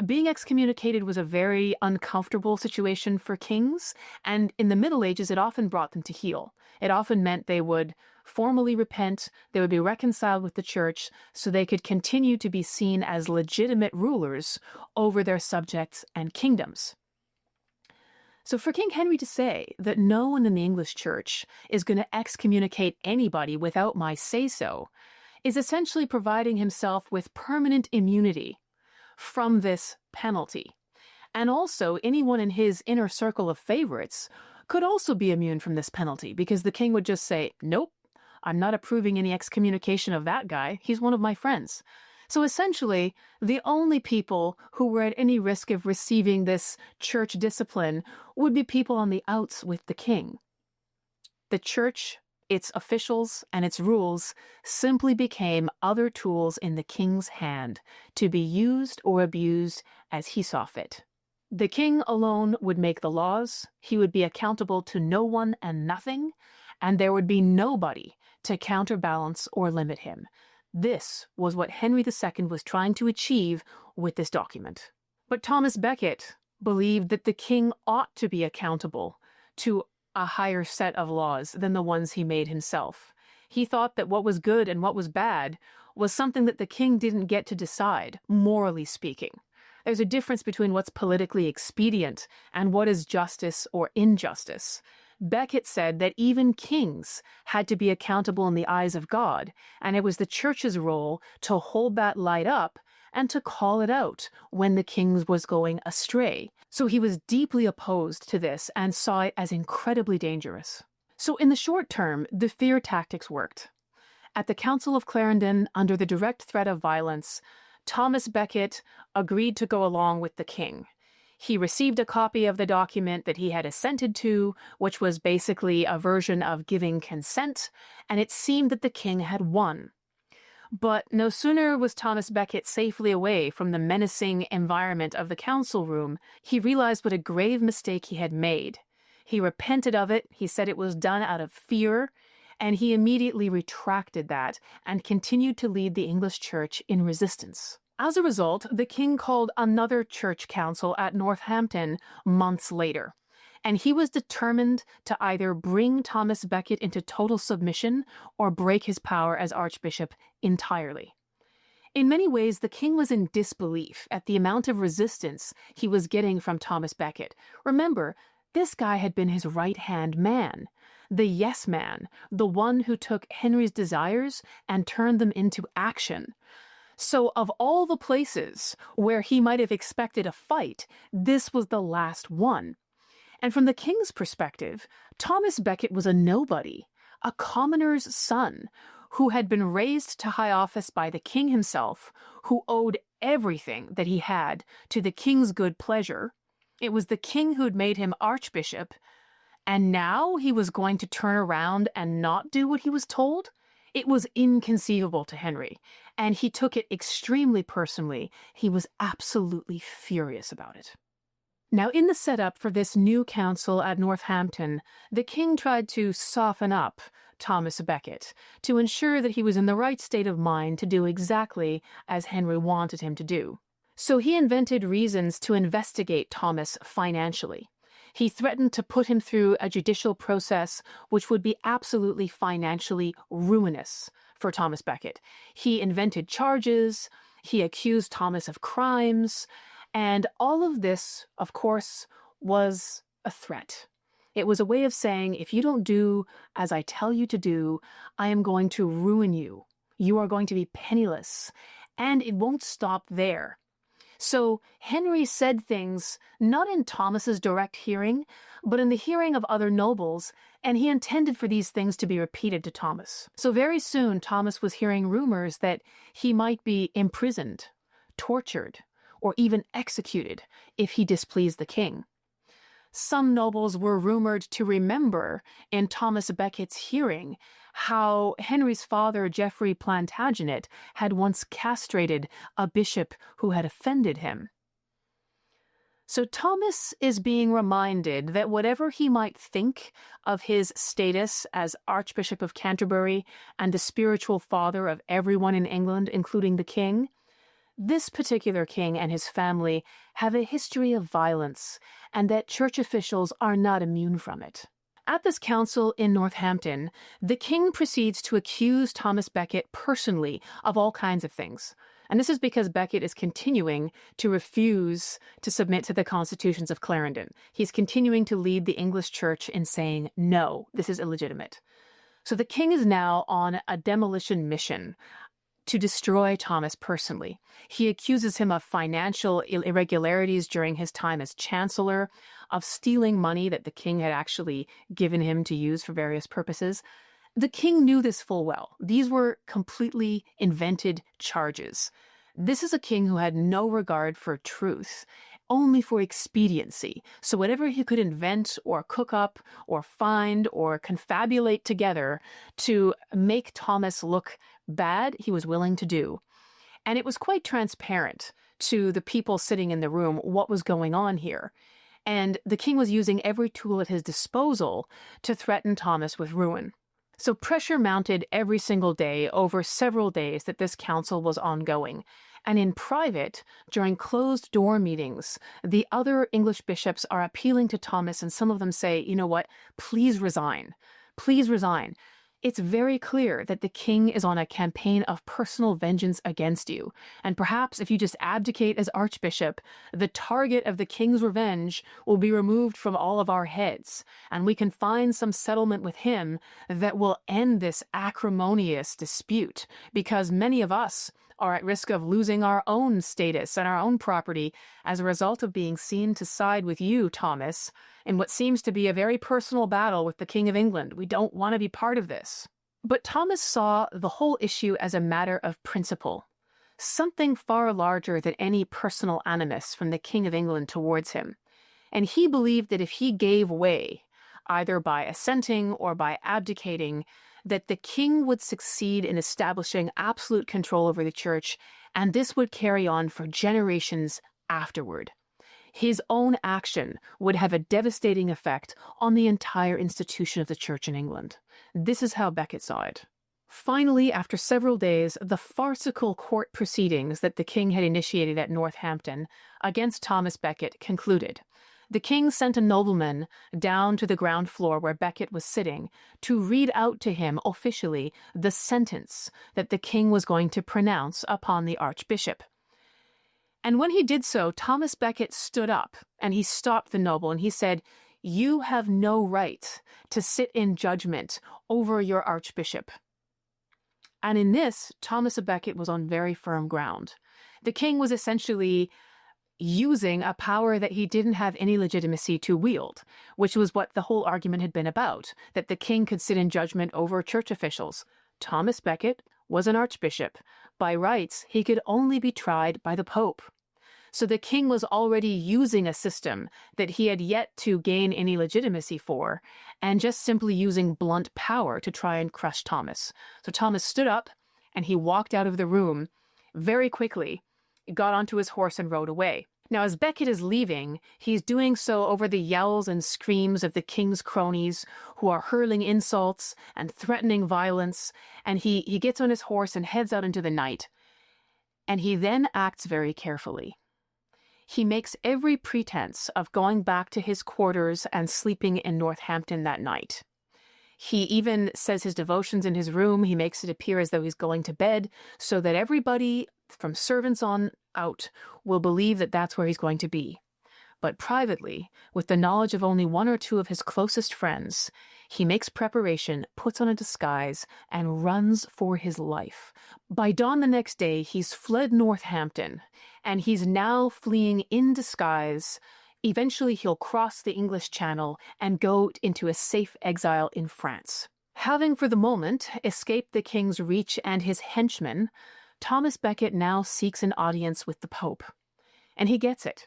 being excommunicated was a very uncomfortable situation for kings, and in the Middle Ages it often brought them to heel. It often meant they would formally repent, they would be reconciled with the church, so they could continue to be seen as legitimate rulers over their subjects and kingdoms. So for King Henry to say that no one in the English church is going to excommunicate anybody without my say-so is essentially providing himself with permanent immunity from this penalty. And also, anyone in his inner circle of favorites could also be immune from this penalty, because the king would just say, nope, I'm not approving any excommunication of that guy. He's one of my friends. So essentially, the only people who were at any risk of receiving this church discipline would be people on the outs with the king. The church, its officials, and its rules simply became other tools in the king's hand to be used or abused as he saw fit. The king alone would make the laws, he would be accountable to no one and nothing, and there would be nobody to counterbalance or limit him. This was what Henry II was trying to achieve with this document. But Thomas Becket believed that the king ought to be accountable to a higher set of laws than the ones he made himself. He thought that what was good and what was bad was something that the king didn't get to decide, morally speaking. There's a difference between what's politically expedient and what is justice or injustice. Becket said that even kings had to be accountable in the eyes of God, and it was the church's role to hold that light up and to call it out when the king was going astray. So he was deeply opposed to this and saw it as incredibly dangerous. So in the short term, the fear tactics worked. At the Council of Clarendon, under the direct threat of violence, Thomas Becket agreed to go along with the king. He received a copy of the document that he had assented to, which was basically a version of giving consent, and it seemed that the king had won. But no sooner was Thomas Becket safely away from the menacing environment of the council room, he realized what a grave mistake he had made. He repented of it, he said it was done out of fear, and he immediately retracted that and continued to lead the English church in resistance. As a result, the king called another church council at Northampton months later, and he was determined to either bring Thomas Becket into total submission or break his power as archbishop entirely. In many ways, the king was in disbelief at the amount of resistance he was getting from Thomas Becket. Remember, this guy had been his right-hand man, the yes man, the one who took Henry's desires and turned them into action. So of all the places where he might have expected a fight, this was the last one. And from the king's perspective, Thomas Becket was a nobody, a commoner's son, who had been raised to high office by the king himself, who owed everything that he had to the king's good pleasure. It was the king who had made him archbishop, and now he was going to turn around and not do what he was told? It was inconceivable to Henry, and he took it extremely personally. He was absolutely furious about it. Now, in the setup for this new council at Northampton, the king tried to soften up Thomas Becket to ensure that he was in the right state of mind to do exactly as Henry wanted him to do. So he invented reasons to investigate Thomas financially. He threatened to put him through a judicial process which would be absolutely financially ruinous for Thomas Becket. He invented charges, he accused Thomas of crimes, and all of this, of course, was a threat. It was a way of saying, if you don't do as I tell you to do, I am going to ruin you. You are going to be penniless. And it won't stop there. So Henry said things not in Thomas's direct hearing, but in the hearing of other nobles, and he intended for these things to be repeated to Thomas. So very soon Thomas was hearing rumors that he might be imprisoned, tortured, or even executed if he displeased the king. Some nobles were rumored to remember in Thomas Becket's hearing how Henry's father, Geoffrey Plantaganet, had once castrated a bishop who had offended him. So Thomas is being reminded that whatever he might think of his status as Archbishop of Canterbury and the spiritual father of everyone in England, including the king, this particular king and his family have a history of violence, and that church officials are not immune from it. At this council in Northampton, the king proceeds to accuse Thomas Becket personally of all kinds of things. And this is because Becket is continuing to refuse to submit to the constitutions of Clarendon. He's continuing to lead the English church in saying, no, this is illegitimate. So the king is now on a demolition mission to destroy Thomas personally. He accuses him of financial irregularities during his time as chancellor, of stealing money that the king had actually given him to use for various purposes. The king knew this full well. These were completely invented charges. This is a king who had no regard for truth, only for expediency. So whatever he could invent or cook up or find or confabulate together to make Thomas look bad, he was willing to do. And it was quite transparent to the people sitting in the room what was going on here. And the king was using every tool at his disposal to threaten Thomas with ruin. So pressure mounted every single day over several days that this council was ongoing. And in private, during closed-door meetings, the other English bishops are appealing to Thomas, and some of them say, you know what, please resign. Please resign. It's very clear that the king is on a campaign of personal vengeance against you. And perhaps if you just abdicate as archbishop, the target of the king's revenge will be removed from all of our heads, and we can find some settlement with him that will end this acrimonious dispute, because many of us are at risk of losing our own status and our own property as a result of being seen to side with you, Thomas, in what seems to be a very personal battle with the King of England. We don't want to be part of this. But Thomas saw the whole issue as a matter of principle, something far larger than any personal animus from the King of England towards him. And he believed that if he gave way, either by assenting or by abdicating, that the king would succeed in establishing absolute control over the church, and this would carry on for generations afterward. His own action would have a devastating effect on the entire institution of the church in England. This is how Becket saw it. Finally, after several days, the farcical court proceedings that the king had initiated at Northampton against Thomas Becket concluded. The king sent a nobleman down to the ground floor where Becket was sitting to read out to him officially the sentence that the king was going to pronounce upon the archbishop. And when he did so, Thomas Becket stood up and he stopped the noble and he said, "You have no right to sit in judgment over your archbishop." And in this, Thomas Becket was on very firm ground. The king was essentially using a power that he didn't have any legitimacy to wield, which was what the whole argument had been about, that the king could sit in judgment over church officials. Thomas Becket was an archbishop. By rights, he could only be tried by the Pope. So the king was already using a system that he had yet to gain any legitimacy for, and just simply using blunt power to try and crush Thomas. So Thomas stood up, and he walked out of the room very quickly, got onto his horse and rode away. Now, as Becket is leaving, he's doing so over the yells and screams of the king's cronies who are hurling insults and threatening violence, and he gets on his horse and heads out into the night. And he then acts very carefully. He makes every pretense of going back to his quarters and sleeping in Northampton that night. He even says his devotions in his room. He makes it appear as though he's going to bed so that everybody from servants on out will believe that that's where he's going to be. But privately, with the knowledge of only one or two of his closest friends, he makes preparation, puts on a disguise, and runs for his life. By dawn the next day, he's fled Northampton, and he's now fleeing in disguise. Eventually, he'll cross the English Channel and go into a safe exile in France. Having, for the moment, escaped the king's reach and his henchmen, Thomas Becket now seeks an audience with the Pope. And he gets it.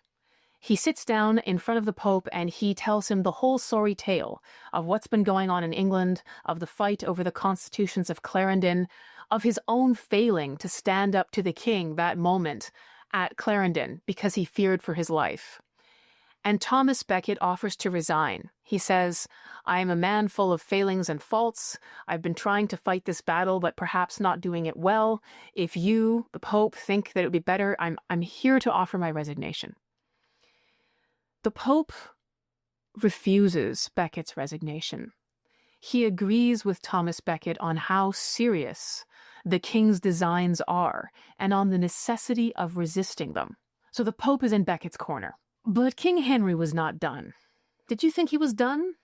He sits down in front of the Pope and he tells him the whole sorry tale of what's been going on in England, of the fight over the constitutions of Clarendon, of his own failing to stand up to the king that moment at Clarendon because he feared for his life. And Thomas Becket offers to resign. He says, "I am a man full of failings and faults. I've been trying to fight this battle, but perhaps not doing it well. If you, the Pope, think that it would be better, I'm here to offer my resignation." The Pope refuses Becket's resignation. He agrees with Thomas Becket on how serious the king's designs are and on the necessity of resisting them. So the Pope is in Becket's corner. But King Henry was not done. Did you think he was done?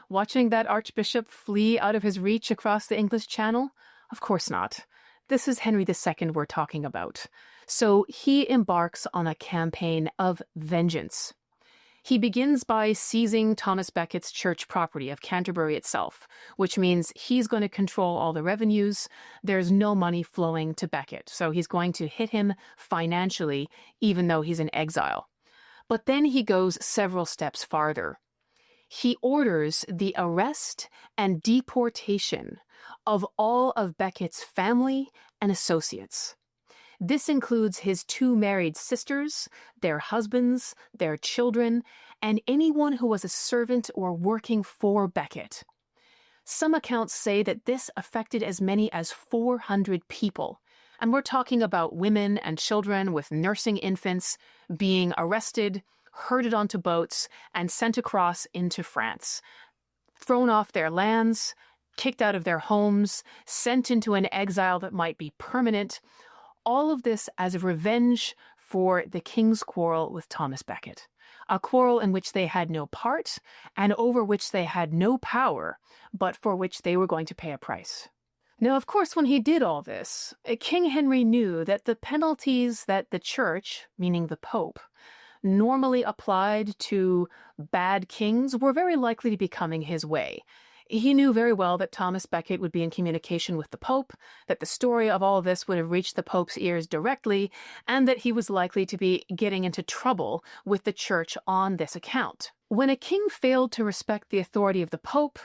Watching that archbishop flee out of his reach across the English Channel? Of course not. This is Henry II we're talking about. So he embarks on a campaign of vengeance. He begins by seizing Thomas Becket's church property of Canterbury itself, which means he's going to control all the revenues. There's no money flowing to Becket, so he's going to hit him financially, even though he's in exile. But then he goes several steps farther. He orders the arrest and deportation of all of Becket's family and associates. This includes his 2 married sisters, their husbands, their children, and anyone who was a servant or working for Becket. Some accounts say that this affected as many as 400 people. And we're talking about women and children with nursing infants being arrested, herded onto boats, and sent across into France. Thrown off their lands, kicked out of their homes, sent into an exile that might be permanent. All of this as a revenge for the king's quarrel with Thomas Becket. A quarrel in which they had no part and over which they had no power, but for which they were going to pay a price. Now, of course, when he did all this, King Henry knew that the penalties that the church, meaning the Pope, normally applied to bad kings were very likely to be coming his way. He knew very well that Thomas Becket would be in communication with the Pope, that the story of all this would have reached the Pope's ears directly, and that he was likely to be getting into trouble with the church on this account. When a king failed to respect the authority of the Pope,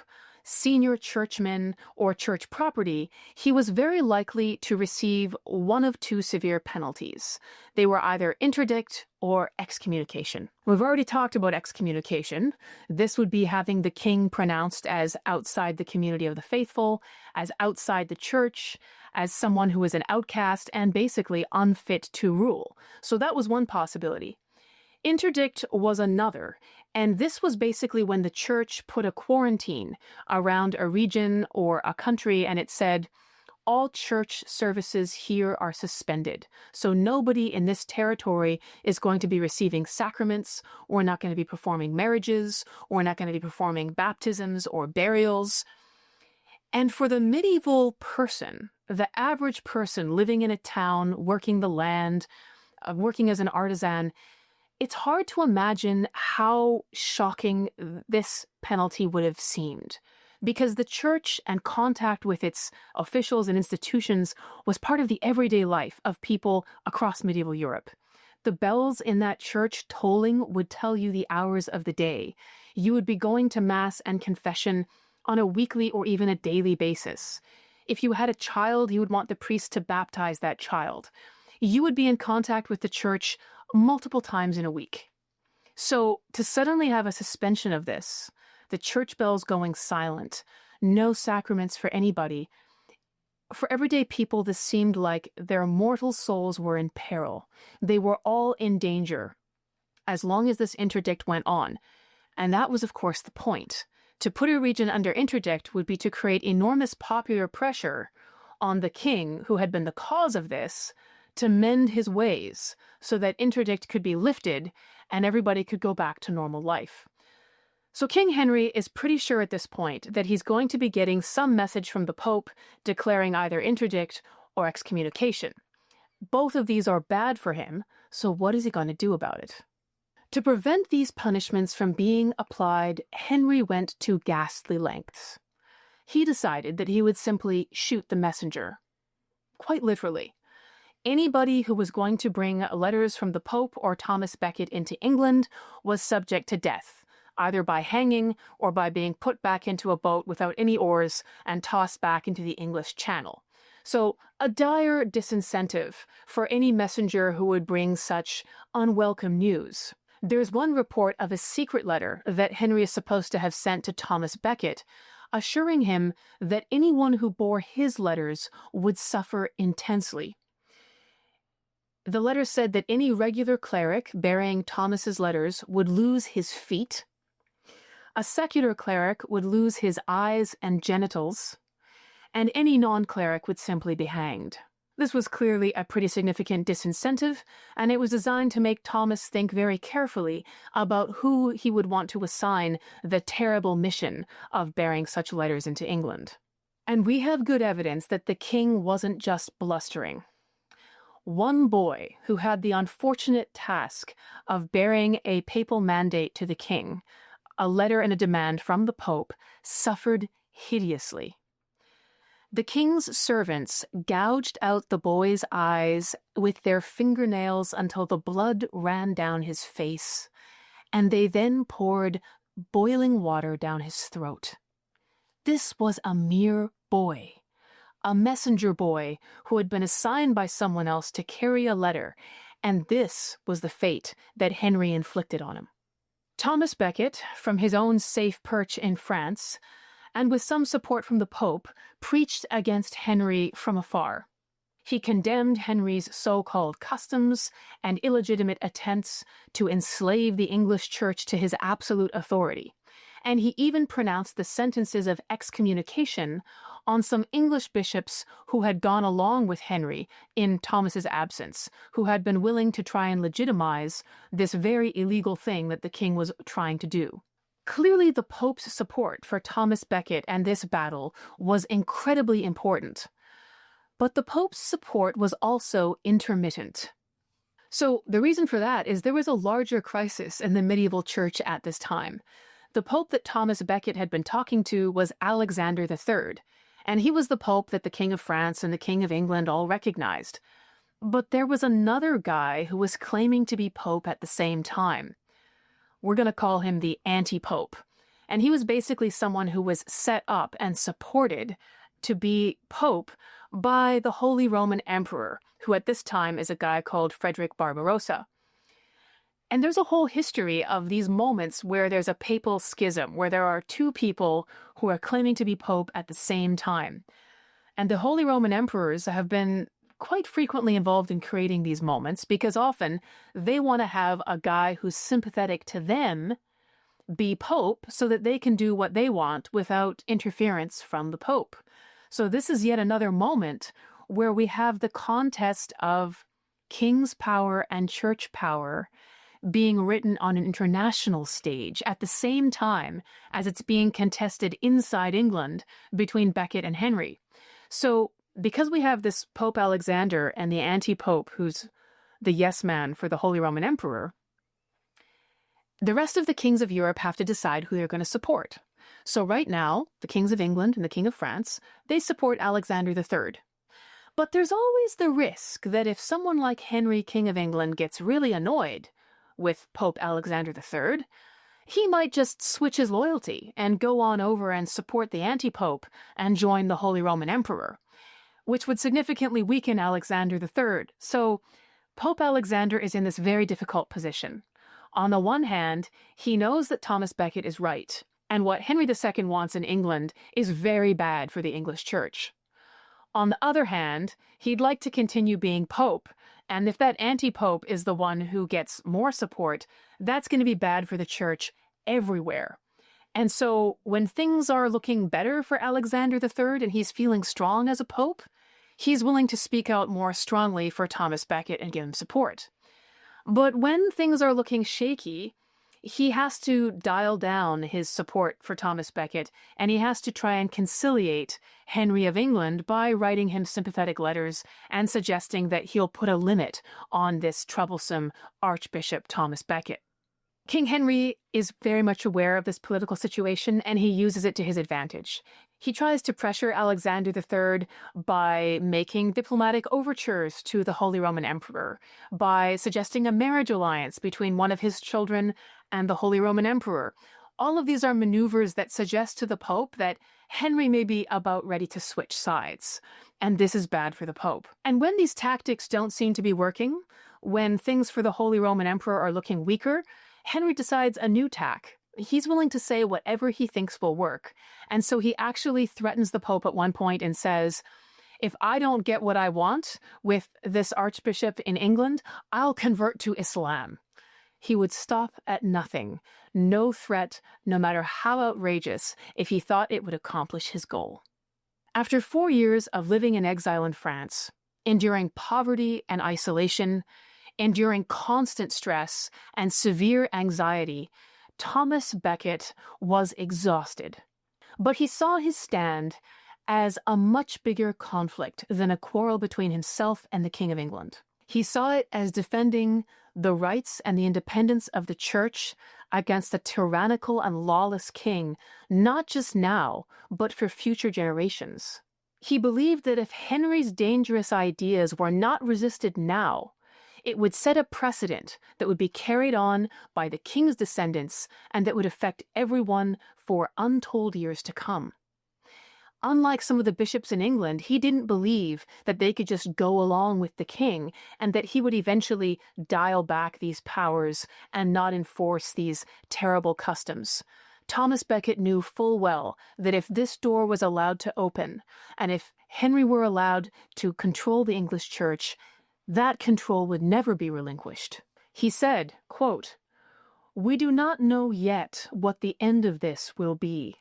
senior churchmen, or church property, he was very likely to receive one of two severe penalties. They were either interdict or excommunication. We've already talked about excommunication. This would be having the king pronounced as outside the community of the faithful, as outside the church, as someone who is an outcast and basically unfit to rule. So that was one possibility. Interdict was another, and this was basically when the church put a quarantine around a region or a country, and it said, all church services here are suspended. So nobody in this territory is going to be receiving sacraments, or not going to be performing marriages, or not going to be performing baptisms or burials. And for the medieval person, the average person living in a town, working the land, working as an artisan, it's hard to imagine how shocking this penalty would have seemed, because the church and contact with its officials and institutions was part of the everyday life of people across medieval Europe. The bells in that church tolling would tell you the hours of the day. You would be going to Mass and confession on a weekly or even a daily basis. If you had a child, you would want the priest to baptize that child. You would be in contact with the church multiple times in a week. So to suddenly have a suspension of this, the church bells going silent, no sacraments for anybody, for everyday people this seemed like their mortal souls were in peril. They were all in danger as long as this interdict went on. And that was, of course, the point. To put a region under interdict would be to create enormous popular pressure on the king, who had been the cause of this, to mend his ways so that interdict could be lifted and everybody could go back to normal life. So King Henry is pretty sure at this point that he's going to be getting some message from the Pope declaring either interdict or excommunication. Both of these are bad for him, so what is he going to do about it? To prevent these punishments from being applied, Henry went to ghastly lengths. He decided that he would simply shoot the messenger. Quite literally. Anybody who was going to bring letters from the Pope or Thomas Becket into England was subject to death, either by hanging or by being put back into a boat without any oars and tossed back into the English Channel. So a dire disincentive for any messenger who would bring such unwelcome news. There's one report of a secret letter that Henry is supposed to have sent to Thomas Becket, assuring him that anyone who bore his letters would suffer intensely. The letter said that any regular cleric bearing Thomas's letters would lose his feet. A secular cleric would lose his eyes and genitals, and any non-cleric would simply be hanged. This was clearly a pretty significant disincentive, and it was designed to make Thomas think very carefully about who he would want to assign the terrible mission of bearing such letters into England. And we have good evidence that the king wasn't just blustering. One boy who had the unfortunate task of bearing a papal mandate to the king, a letter and a demand from the Pope, suffered hideously. The king's servants gouged out the boy's eyes with their fingernails until the blood ran down his face, and they then poured boiling water down his throat. This was a mere boy. A messenger boy who had been assigned by someone else to carry a letter, and this was the fate that Henry inflicted on him. Thomas Becket, from his own safe perch in France, and with some support from the Pope, preached against Henry from afar. He condemned Henry's so-called customs and illegitimate attempts to enslave the English Church to his absolute authority, and he even pronounced the sentences of excommunication on some English bishops who had gone along with Henry in Thomas's absence, who had been willing to try and legitimize this very illegal thing that the king was trying to do. Clearly, the Pope's support for Thomas Becket and this battle was incredibly important. But the Pope's support was also intermittent. So the reason for that is there was a larger crisis in the medieval church at this time. The Pope that Thomas Becket had been talking to was Alexander III, and he was the Pope that the King of France and the King of England all recognized. But there was another guy who was claiming to be Pope at the same time. We're going to call him the anti-Pope. And he was basically someone who was set up and supported to be Pope by the Holy Roman Emperor, who at this time is a guy called Frederick Barbarossa. And there's a whole history of these moments where there's a papal schism, where there are two people who are claiming to be Pope at the same time. And the Holy Roman Emperors have been quite frequently involved in creating these moments because often they want to have a guy who's sympathetic to them be Pope so that they can do what they want without interference from the Pope. So this is yet another moment where we have the contest of king's power and church power being written on an international stage at the same time as it's being contested inside England between Becket and Henry. So because we have this Pope Alexander and the anti-Pope who's the yes man for the Holy Roman Emperor, the rest of the kings of Europe have to decide who they're going to support. So right now, the kings of England and the King of France, they support Alexander III. But there's always the risk that if someone like Henry, King of England, gets really annoyed with Pope Alexander III, he might just switch his loyalty and go on over and support the anti-Pope and join the Holy Roman Emperor, which would significantly weaken Alexander III. So Pope Alexander is in this very difficult position. On the one hand, he knows that Thomas Becket is right, and what Henry II wants in England is very bad for the English Church. On the other hand, he'd like to continue being Pope, and if that anti-Pope is the one who gets more support, that's going to be bad for the Church everywhere. And so when things are looking better for Alexander III and he's feeling strong as a Pope, he's willing to speak out more strongly for Thomas Becket and give him support. But when things are looking shaky, he has to dial down his support for Thomas Becket, and he has to try and conciliate Henry of England by writing him sympathetic letters and suggesting that he'll put a limit on this troublesome Archbishop Thomas Becket. King Henry is very much aware of this political situation, and he uses it to his advantage. He tries to pressure Alexander III by making diplomatic overtures to the Holy Roman Emperor, by suggesting a marriage alliance between one of his children and the Holy Roman Emperor. All of these are maneuvers that suggest to the Pope that Henry may be about ready to switch sides, and this is bad for the Pope. And when these tactics don't seem to be working, when things for the Holy Roman Emperor are looking weaker, Henry decides a new tack. He's willing to say whatever he thinks will work, and so he actually threatens the Pope at one point and says, if I don't get what I want with this archbishop in England, I'll convert to Islam. He would stop at nothing, no threat, no matter how outrageous, if he thought it would accomplish his goal. After 4 years of living in exile in France, enduring poverty and isolation, enduring constant stress and severe anxiety, Thomas Becket was exhausted. But he saw his stand as a much bigger conflict than a quarrel between himself and the King of England. He saw it as defending the rights and the independence of the Church against a tyrannical and lawless king, not just now, but for future generations. He believed that if Henry's dangerous ideas were not resisted now, it would set a precedent that would be carried on by the king's descendants and that would affect everyone for untold years to come. Unlike some of the bishops in England, he didn't believe that they could just go along with the king and that he would eventually dial back these powers and not enforce these terrible customs. Thomas Becket knew full well that if this door was allowed to open, and if Henry were allowed to control the English Church, that control would never be relinquished. He said, quote, "We do not know yet what the end of this will be,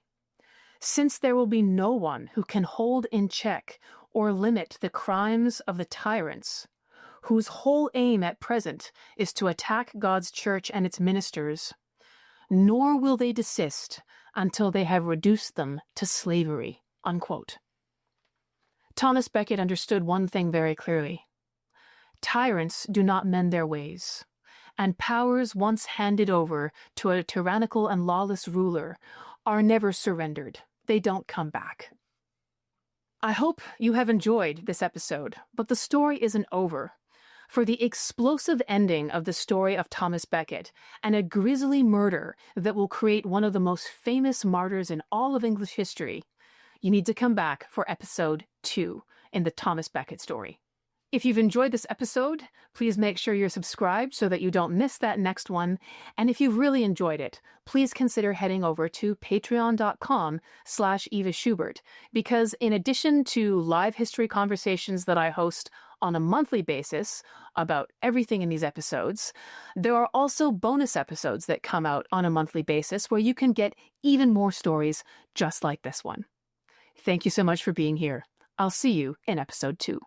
since there will be no one who can hold in check or limit the crimes of the tyrants, whose whole aim at present is to attack God's church and its ministers, nor will they desist until they have reduced them to slavery." Unquote. Thomas Becket understood one thing very clearly. Tyrants do not mend their ways, and powers once handed over to a tyrannical and lawless ruler are never surrendered. They don't come back. I hope you have enjoyed this episode, but the story isn't over. For the explosive ending of the story of Thomas Becket and a grisly murder that will create one of the most famous martyrs in all of English history, you need to come back for episode 2 in the Thomas Becket story. If you've enjoyed this episode, please make sure you're subscribed so that you don't miss that next one. And if you've really enjoyed it, please consider heading over to patreon.com/Eva Schubert, because in addition to live history conversations that I host on a monthly basis about everything in these episodes, there are also bonus episodes that come out on a monthly basis where you can get even more stories just like this one. Thank you so much for being here. I'll see you in episode 2.